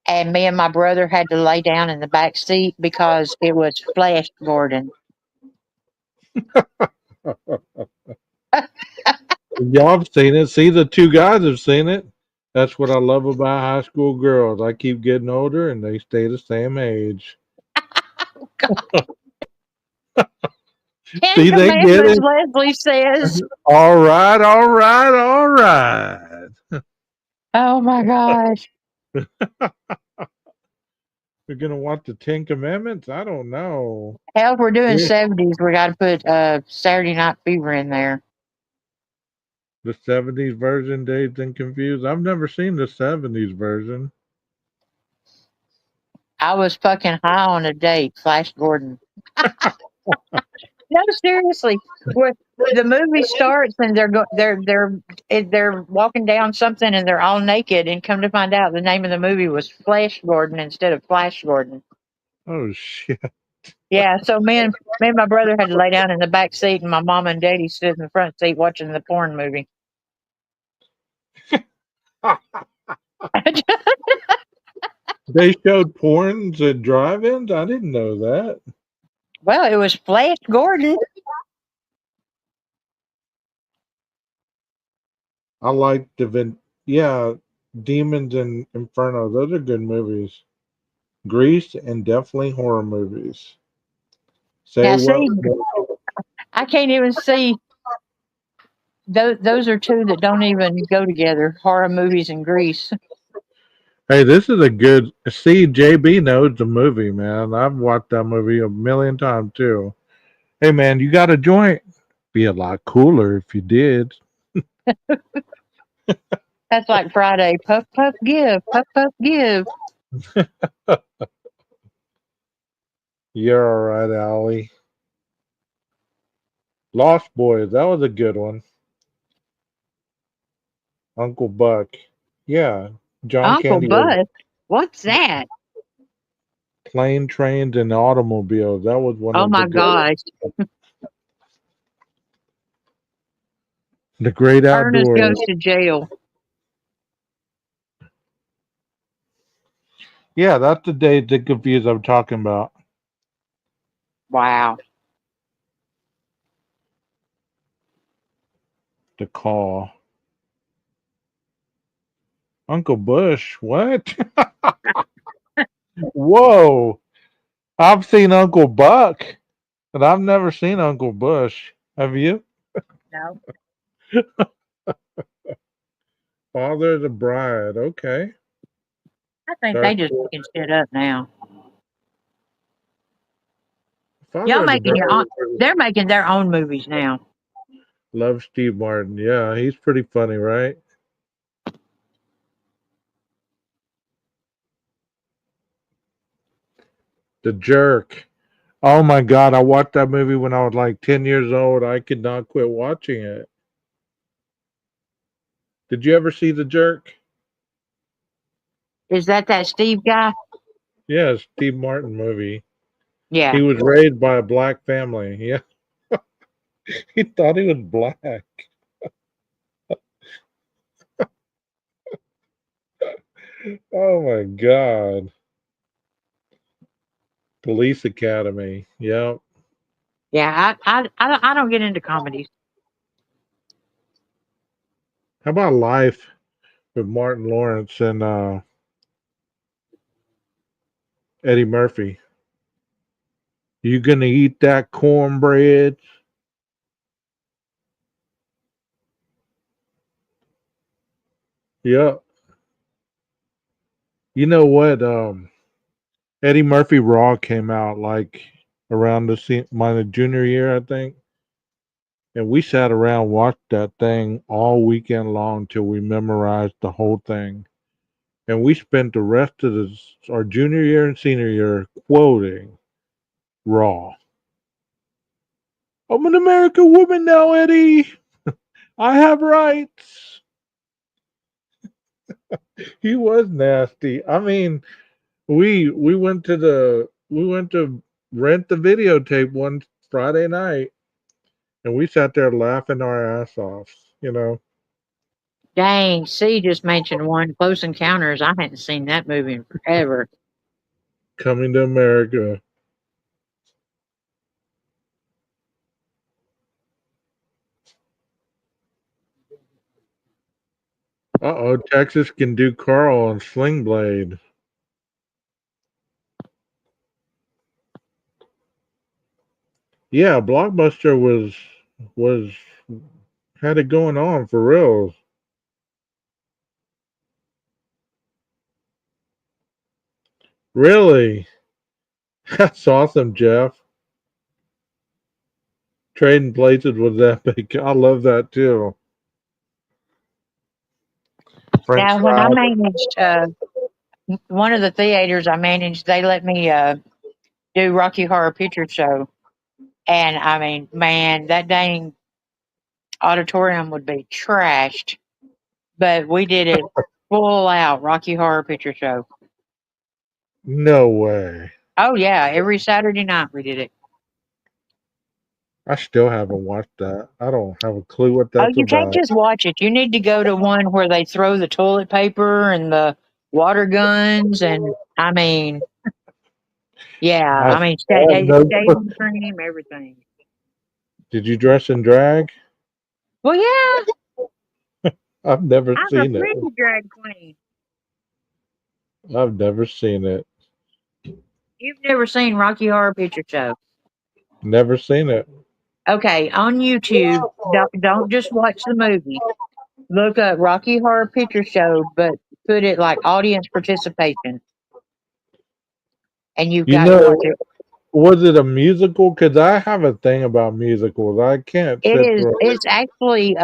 and me and my brother had to lay down in the back seat because it was Flash Gordon. Y'all have seen it. See, the two guys have seen it. That's what I love about high school girls. I keep getting older and they stay the same age. Ten See, they get Commandments, it. Leslie says. All right, all right, all right. Oh my gosh. We're gonna watch the Ten Commandments? I don't know. Hell, if we're doing Yeah. 70s, we got to put Saturday Night Fever in there. The '70s version, Dazed and Confused. I've never seen the '70s version. I was fucking high on a date, Flash Gordon. No, seriously. Where the movie starts and they're walking down something and they're all naked, and come to find out the name of the movie was Flash Gordon instead of Flash Gordon. Oh shit! Yeah, so me and my brother had to lay down in the back seat, and my mom and daddy stood in the front seat watching the porn movie. They showed porns at drive-ins. I didn't know that. Well, it was Flash Gordon. I like yeah, Demons and Inferno. Those are good movies. Grease and definitely horror movies. Say Now, what? see, I can't even see. Those are two that don't even go together, horror movies and Grease. Hey, this is a good. See, JB knows the movie, man. I've watched that movie a million times too. Hey, man, you got a joint? Be a lot cooler if you did. That's like Friday. Puff, puff, give. Puff, puff, give. You're all right, Allie. Lost Boys, that was a good one. Uncle Buck. Yeah, John Uncle Candy was Bus. What's that? Plane, Trains, and Automobiles. That was one Oh of my gosh. the great Ernest outdoors. goes to jail. Yeah, that's the Dazed and Confused I'm talking about. Wow. The Call. Uncle Bush. What? Whoa! I've seen Uncle Buck, but I've never seen Uncle Bush. Have you? No. Father of the Bride. Okay. I think they Dark just making shit up now. Y'all Father of the making Bride. your own, they're making their own movies now. Love Steve Martin. Yeah, he's pretty funny, right? The Jerk. Oh my God, I watched that movie when I was like 10 years old. I could not quit watching it. Did you ever see The Jerk? Is that Steve guy? Yeah, Steve Martin movie. Yeah. He was raised by a black family. Yeah, he thought he was black. Oh my God. Police Academy. Yep. Yeah. I don't get into comedies. How about Life with Martin Lawrence and Eddie Murphy? You gonna eat that cornbread? Yep. You know what? Eddie Murphy Raw came out like around my junior year, I think. And we sat around watched that thing all weekend long till we memorized the whole thing. And we spent the rest of our junior year and senior year quoting Raw. I'm an American woman now, Eddie. I have rights. He was nasty. I mean, we went to rent the videotape one Friday night, and we sat there laughing our ass off. You know, Dang, C just mentioned one, Close Encounters. I hadn't seen that movie in forever. coming to America. Uh oh, Texas can do Carl on Sling Blade. Yeah, Blockbuster was had it going on for real. Really, that's awesome, Jeff. Trading Places was epic. I love that too. French Now, when I fries. managed one of the theaters I managed, they let me do Rocky Horror Picture Show. And I mean, man, that dang auditorium would be trashed. But we did it full out, Rocky Horror Picture Show. No way. Oh yeah, every Saturday night we did it. I still haven't watched that. I don't have a clue what Oh, that's you can't about. just watch it. You need to go to one where they throw the toilet paper and the water guns, and I mean, yeah, I, I mean, I have no clue. shaving cream, everything. Did you dress in drag? Well, yeah, I've never I'm a seen it. pretty drag queen. I've never seen it. You've never seen Rocky Horror Picture Show? Never seen it. Okay, on YouTube, don't just watch the movie. Look up Rocky Horror Picture Show, but put it like audience participation, and you've You got to watch know, it. was it a musical? Because I have a thing about musicals. I can't It sit is. through. It's actually.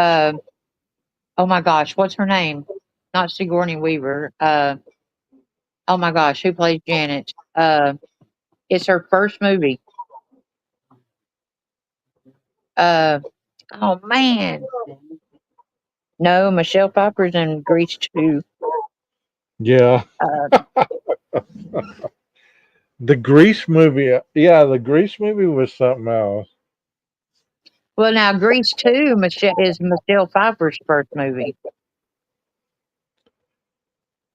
Oh my gosh, what's her name? Not Sigourney Weaver. Oh my gosh, who plays Janet? It's her first movie. Uh, oh man, no, Michelle Pfeiffer's in Grease too. Yeah, Uh, the Grease movie. Yeah, the Grease movie was something else. well, now Grease two, Michelle is Michelle Pfeiffer's first movie.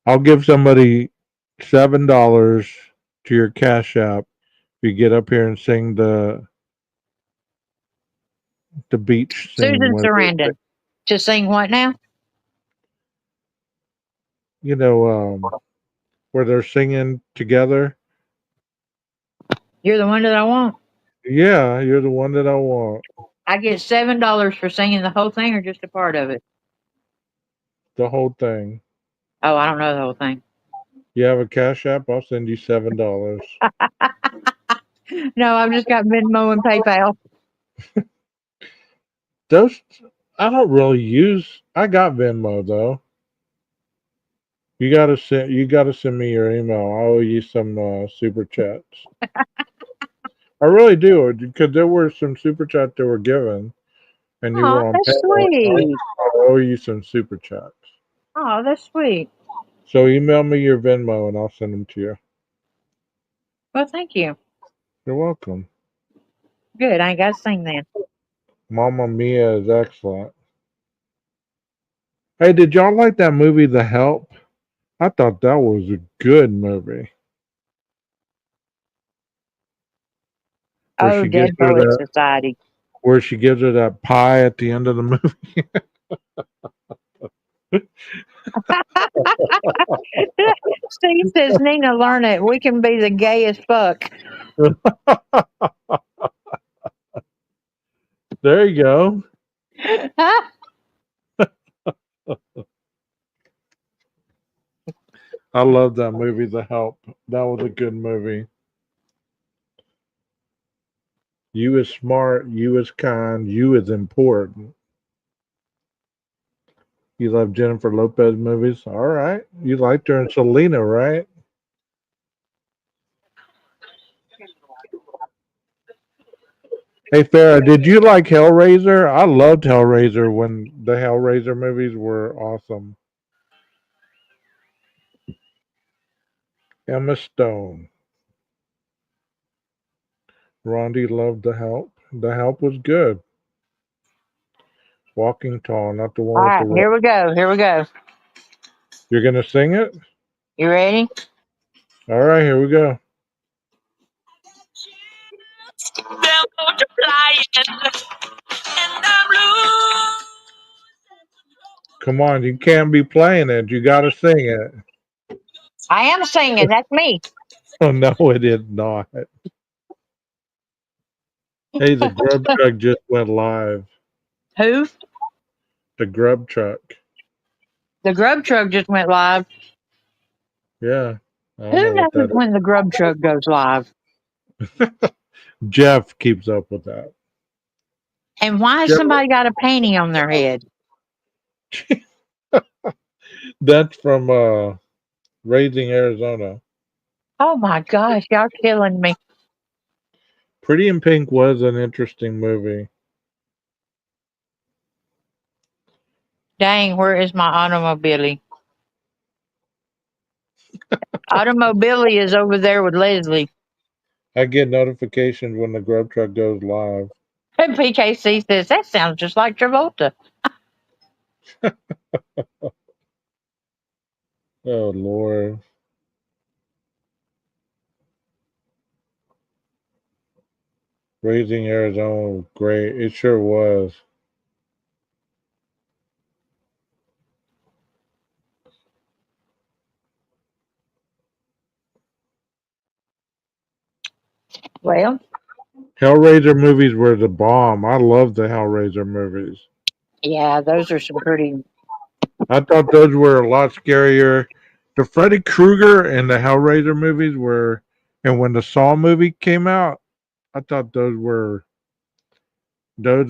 I'll give somebody $7 to your Cash App if you get up here and sing the beach scene Susan where they're Sarandon to sing what now? you know where they're singing together. You're the one that I want. Yeah, you're the one that I want. I get $7 for singing the whole thing or just a part of it. The whole thing. Oh, I don't know the whole thing. You have a Cash App? I'll send you $7. No, I've just got Venmo and PayPal. Those I don't really use. I got Venmo though. You gotta send me your email. I owe you some super chats. I really do because there were some super chats that were given, and you Oh, were on that's panel. sweet. I owe you some super chats. Oh, that's sweet. So email me your Venmo and I'll send them to you. Well, thank you. You're welcome. Good. I ain't got to sing then. Mamma Mia is excellent. Hey, did y'all like that movie, The Help? I thought that was a good movie where Oh, she gives Dead her Poet that Society. where she gives her that pie at the end of the movie. Steve says, Nina, learn it. We can be the gayest fuck. There you go. I love that movie, The Help. That was a good movie. You is smart, you is kind, you is important. You love Jennifer Lopez movies? All right. You liked her in Selena, right? Hey, Farrah, did you like Hellraiser? I loved Hellraiser when the Hellraiser movies were awesome. Emma Stone. Rondi loved The Help. The Help was good. Walking Tall, not the All one with the right, red. here we go. Here we go. You're going to sing it? You ready? All right, here we go. They're multiplying and I'm blue. Come on, you can't be playing it. You got to sing it. I am singing. That's me. Oh, no, it is not. Hey, the grub truck just went live. Who? The grub truck. The grub truck just went live. Yeah, I Who don't know what knows that when the grub truck goes live? is. Jeff keeps up with that. And why has Jeff, somebody got a panty on their head? that's from Raising Arizona. Oh my gosh, y'all killing me. Pretty in Pink was an interesting movie. Dang, where is my automobile? Automobile is over there with Leslie. I get notifications when the grub truck goes live. And PKC says, that sounds just like Travolta. Oh Lord. Raising Arizona was great. It sure was. Well, Hellraiser movies were the bomb. I love the Hellraiser movies. yeah, those are some pretty. I thought those were a lot scarier. The Freddy Krueger and the Hellraiser movies were, and when the Saw movie came out, I thought those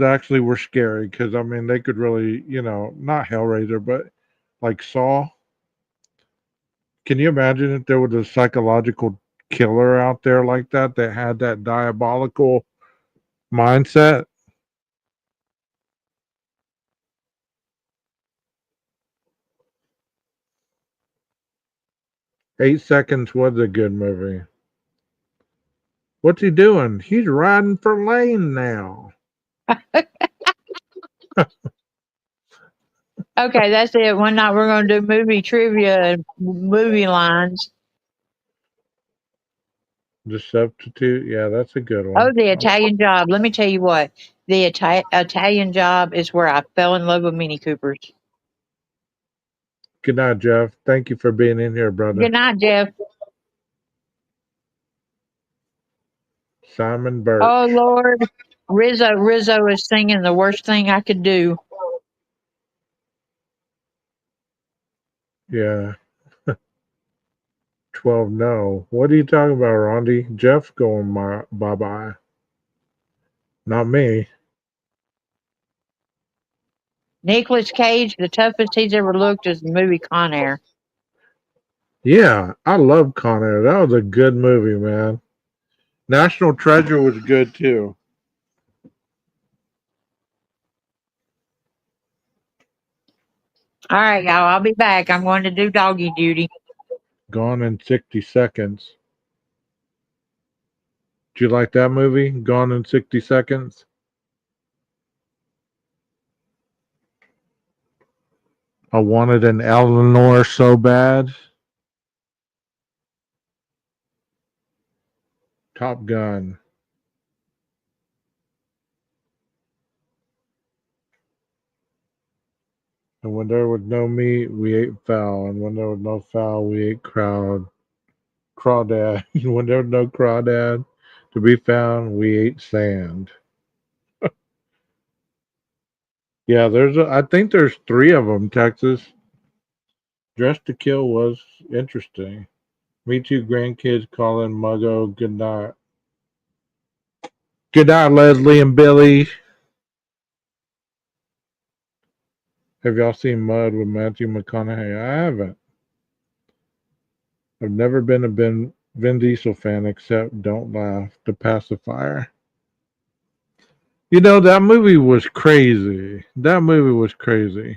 actually were scary because I mean they could really, not Hellraiser, but like Saw Can you imagine if there was a psychological killer out there like that had that diabolical mindset? 8 Seconds was a good movie. What's he doing? He's riding for Lane now. Okay, that's it. One night we're going to do movie trivia and movie lines. The Substitute. Yeah, that's a good Oh, one. the Italian Job. Let me tell you what. The Italian Job is where I fell in love with Mini Coopers. Good night, Jeff. Thank you for being in here, brother. Good night, Jeff. Simon Oh, Birch. Lord. Rizzo is singing The Worst Thing I Could Do. Yeah. 12 no. What are you talking about, Rondi? Jeff's going bye bye. Not me. Nicolas Cage, the toughest he's ever looked is the movie Con Air. Yeah, I love Con Air. That was a good movie, man. National Treasure was good too. All right, y'all. I'll be back. I'm going to do doggy duty. Gone in 60 Seconds. Did you like that movie? Gone in 60 Seconds? I wanted an Eleanor so bad. Top Gun. And when there was no meat, we ate fowl. And when there was no fowl, we ate crawdad. When there was no crawdad to be found, we ate sand. Yeah, I think there's three of them, Texas. Dress to Kill was interesting. Me too, grandkids calling Muggo good night. Good night, Leslie and Billy. Have y'all seen Mud with Matthew McConaughey? I haven't. I've never been a Vin Diesel fan except Don't Laugh, The Pacifier. You know, that movie was crazy. That movie was crazy.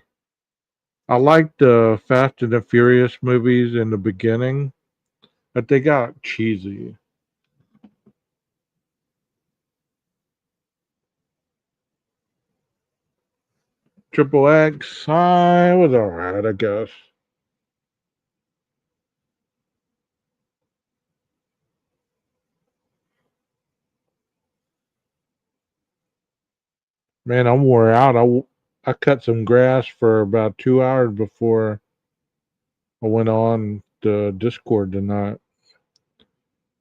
I liked the Fast and the Furious movies in the beginning, but they got cheesy. Triple X, I was alright, I guess. Man, I'm wore out. I cut some grass for about 2 hours before I went on the Discord tonight.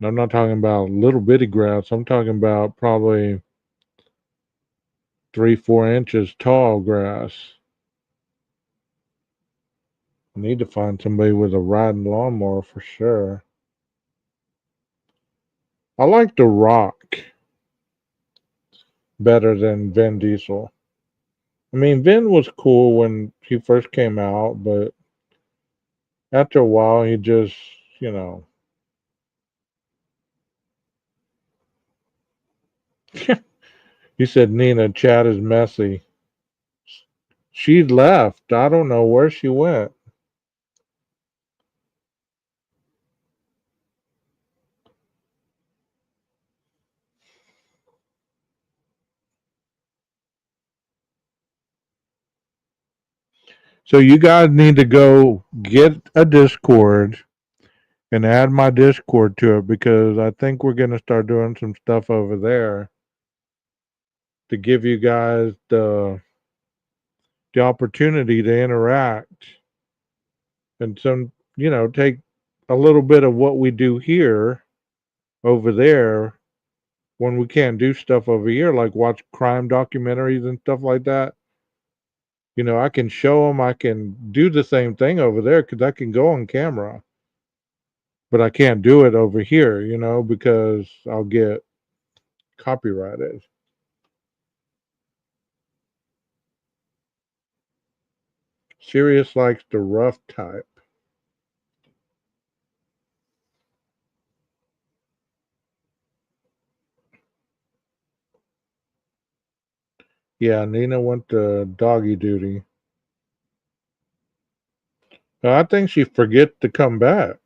And I'm not talking about little bitty grass. I'm talking about probably 3, 4 inches tall grass. I need to find somebody with a riding lawnmower for sure. I like The Rock better than Vin Diesel. I mean, Vin was cool when he first came out, but after a while, he just, you know. He said, Nina, chat is messy. She left. I don't know where she went. So you guys need to go get a Discord and add my Discord to it because I think we're going to start doing some stuff over there to give you guys the opportunity to interact and take a little bit of what we do here over there when we can't do stuff over here like watch crime documentaries and stuff like that. I can show them I can do the same thing over there because I can go on camera, but I can't do it over here, because I'll get copyrighted. Sirius likes the rough type. Yeah, Nina went to doggy duty. I think she forget to come back.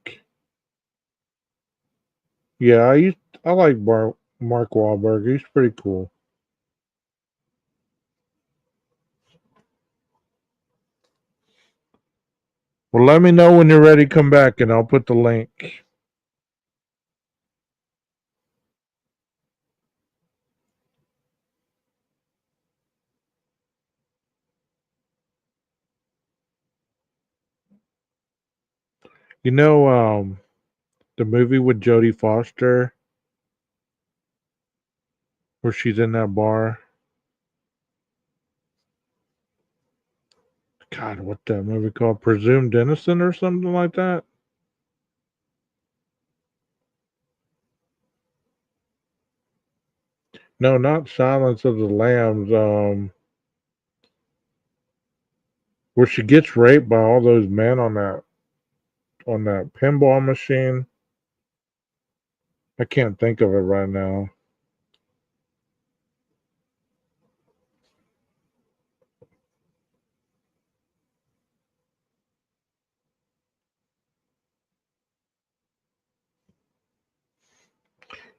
Yeah, I like Mark Wahlberg. He's pretty cool. Well, let me know when you're ready to come back, and I'll put the link. You know, the movie with Jodie Foster where she's in that bar. God, what that movie called? Presumed Innocent or something like that? No, not Silence of the Lambs. Where she gets raped by all those men on that pinball machine. I can't think of it right now.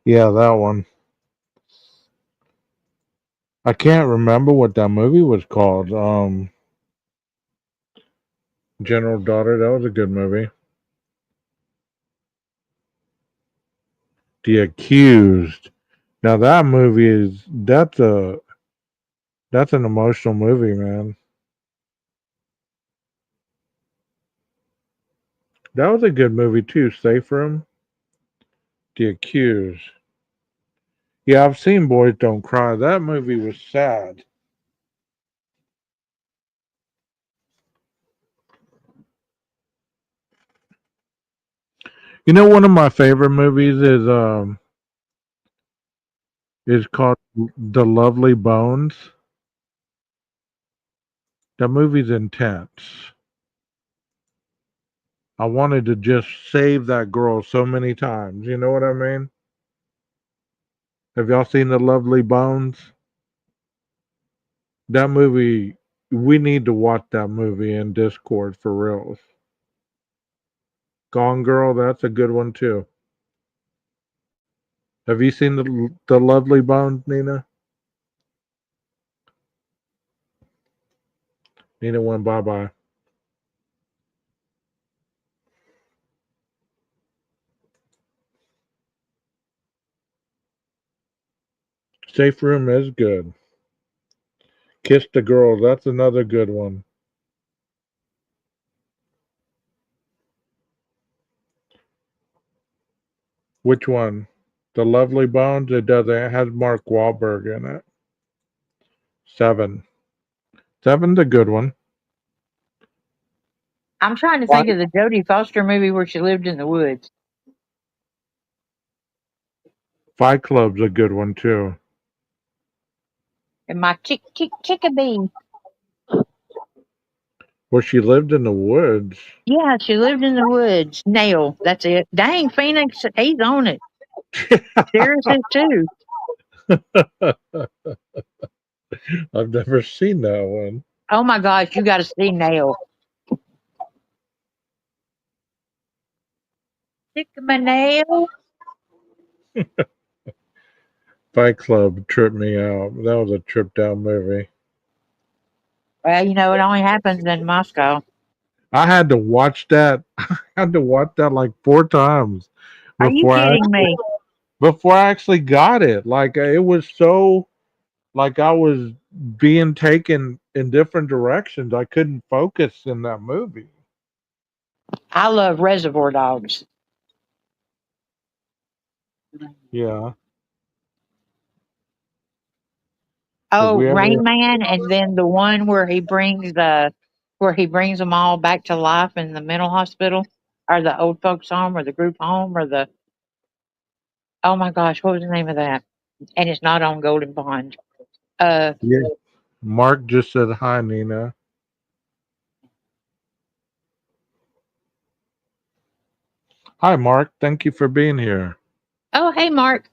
Yeah, that one. I can't remember what that movie was called. General Daughter. That was a good movie. The Accused. Now that movie is that's an emotional movie, man. That was a good movie too. Safe Room. The Accused. Yeah, I've seen Boys Don't Cry. That movie was sad. You know, one of my favorite movies is called The Lovely Bones. That movie's intense. I wanted to just save that girl so many times. You know what I mean? Have y'all seen The Lovely Bones? That movie, we need to watch that movie in Discord for reals. Gone Girl, that's a good one too. Have you seen the Lovely Bones, Nina? Nina went bye bye. Safe Room is good. Kiss the Girl, that's another good one. Which one? The Lovely Bones? It doesn't. It has Mark Wahlberg in it. Seven. Seven's a good one. I'm trying to think Fight, of the Jodie Foster movie where she lived in the woods. Fight Club's a good one too. And my chickabee. Where she lived in the woods. Yeah, she lived in the woods. Nail. That's it. Dang, Phoenix, he's on it. Darius is too. I've never seen that one. Oh my gosh, you got to see Nail. Stick my nail. Fight Club tripped me out. That was a tripped out movie. Well, you know, it only happens in Moscow. I had to watch that. I had to watch that like four times Are you before I kidding me? before I actually got it. Like it was so like I was being taken in different directions. I couldn't focus in that movie. I love Reservoir Dogs. Yeah. Did Oh, we ever? Rain Man, and then the one where he brings them all back to life in the mental hospital, or the old folks home, or the group home, or the oh my gosh, what was the name of that? And it's not on Golden Pond. Uh, Yeah. Mark just said hi, Nina. Hi, Mark. Thank you for being here. oh hey Mark,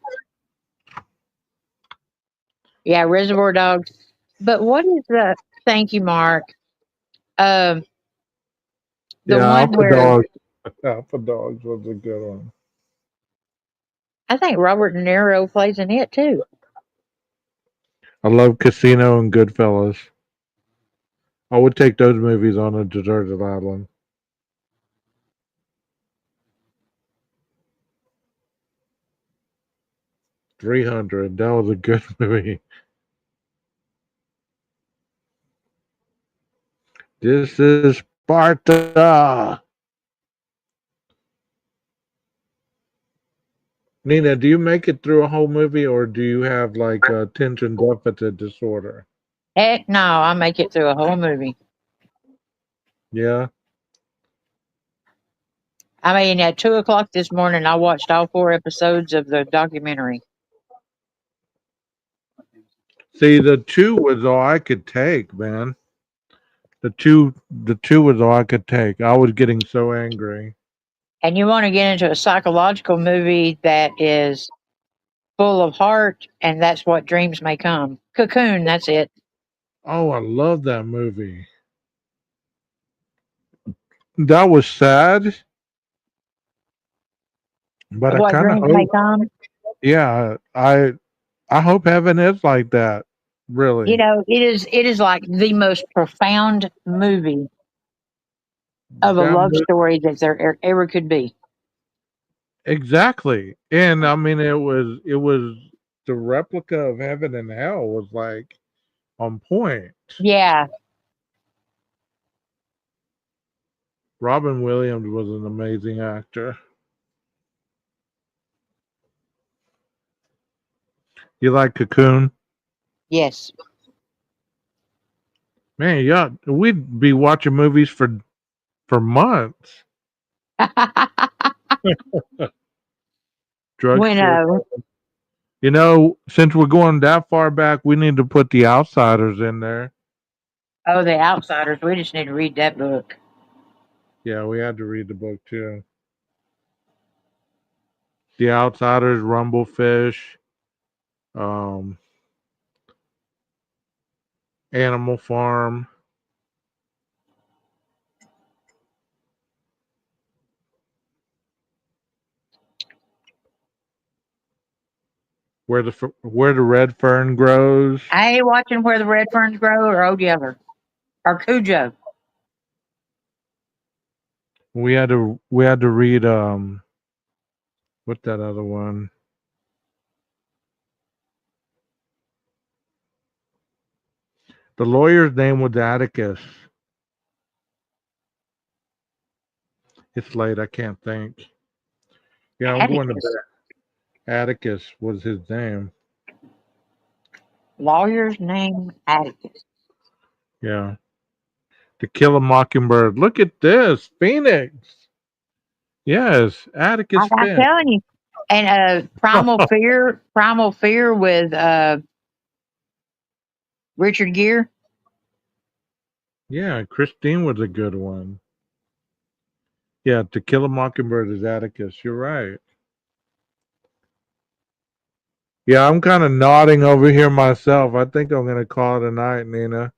yeah, Reservoir Dogs. But what is the? Thank you, Mark. Um, the Yeah, one Alpha where Dogs. Alpha Dogs was a good one. I think Robert De Niro plays in it too. I love Casino and Goodfellas. I would take those movies on a deserted island. 300. That was a good movie. This is Sparta. Nina, do you make it through a whole movie or do you have like attention deficit disorder? Heck no, I make it through a whole movie. Yeah. I mean, at 2 o'clock this morning, I watched all 4 episodes of the documentary. See, the two was all I could take, man. The two was all I could take. I was getting so angry. And you want to get into a psychological movie that is full of heart, and that's what dreams may come. Cocoon, that's it. Oh, I love that movie. That was sad, but I What kind of dreams may hope. come. Yeah, I hope heaven is like that. Really, It is like the most profound movie of a that love mo- story that there ever could be. exactly. And I mean, it was the replica of heaven and hell was like on point. Yeah. Robin Williams was an amazing actor. You like Cocoon? Yes. Man, yeah, we'd be watching movies for months. when Drugstore. Since we're going that far back, we need to put The Outsiders in there. oh, The Outsiders, we just need to read that book. Yeah, we had to read the book too. The Outsiders, Rumblefish, um, Animal Farm. Where the red fern grows. I ain't watching Where the Red Ferns Grow or Oh Yeller or Cujo. We had to read what's that other one? The lawyer's name was Atticus. It's late. I can't think. Yeah, I'm going to Atticus. bed. Atticus was his name. Lawyer's name Atticus. Yeah. To Kill a Mockingbird. Look at this. Phoenix. Yes. Atticus I'm Finch. telling you. And Primal Fear with Richard Gere. Yeah. Christine was a good one. Yeah. To Kill a Mockingbird is Atticus. You're right. Yeah. I'm kind of nodding over here myself. I think I'm going to call it a night, Nina.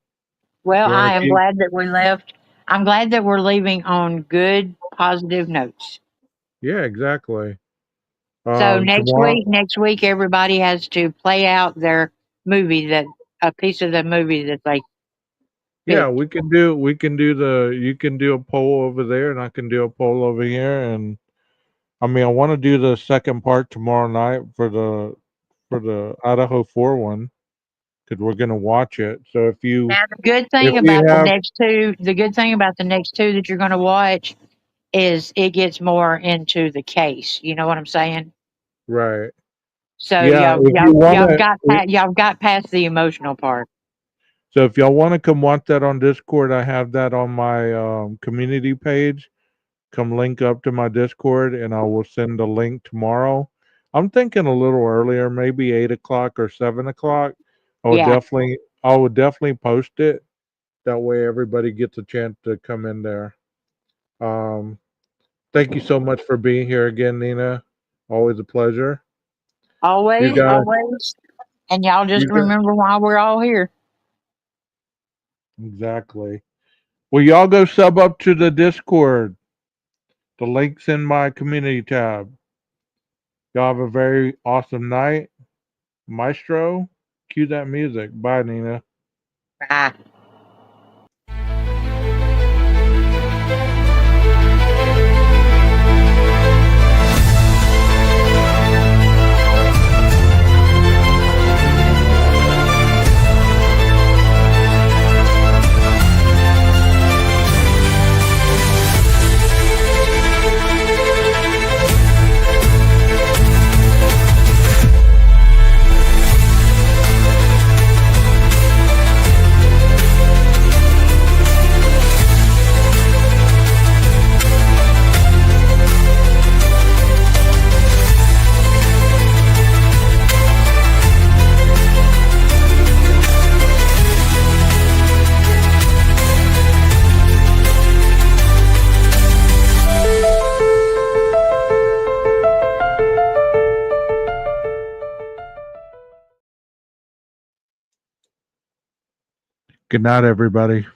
Well, You want I to am keep? glad that we left. I'm glad that we're leaving on good, positive notes. Yeah. Exactly. So Tomorrow. next week, everybody has to play out their movie that a piece of the movie that they Yeah, picked. we can do you can do a poll over there and I can do a poll over here and I mean I want to do the second part tomorrow night for the Idaho 4 one cuz we're going to watch it. So Now, if we have the good thing about the next two that you're going to watch is it gets more into the case. You know what I'm saying? right. So Yeah, if you want y'all got past the emotional part. so if y'all want to come watch that on Discord, I have that on my community page. Come link up to my Discord and I will send a link tomorrow. I'm thinking a little earlier, maybe 8 o'clock or 7 o'clock. I would Yeah. definitely I would definitely post it. That way everybody gets a chance to come in there. Um Thank you so much for being here again, Nina. Always a pleasure. You Always, guys always. And y'all you just guys remember why we're all here. Exactly. Well, y'all go sub up to the Discord. The link's in my community tab. Y'all have a very awesome night. Maestro, cue that music. Bye, Nina. Bye. Good night, everybody.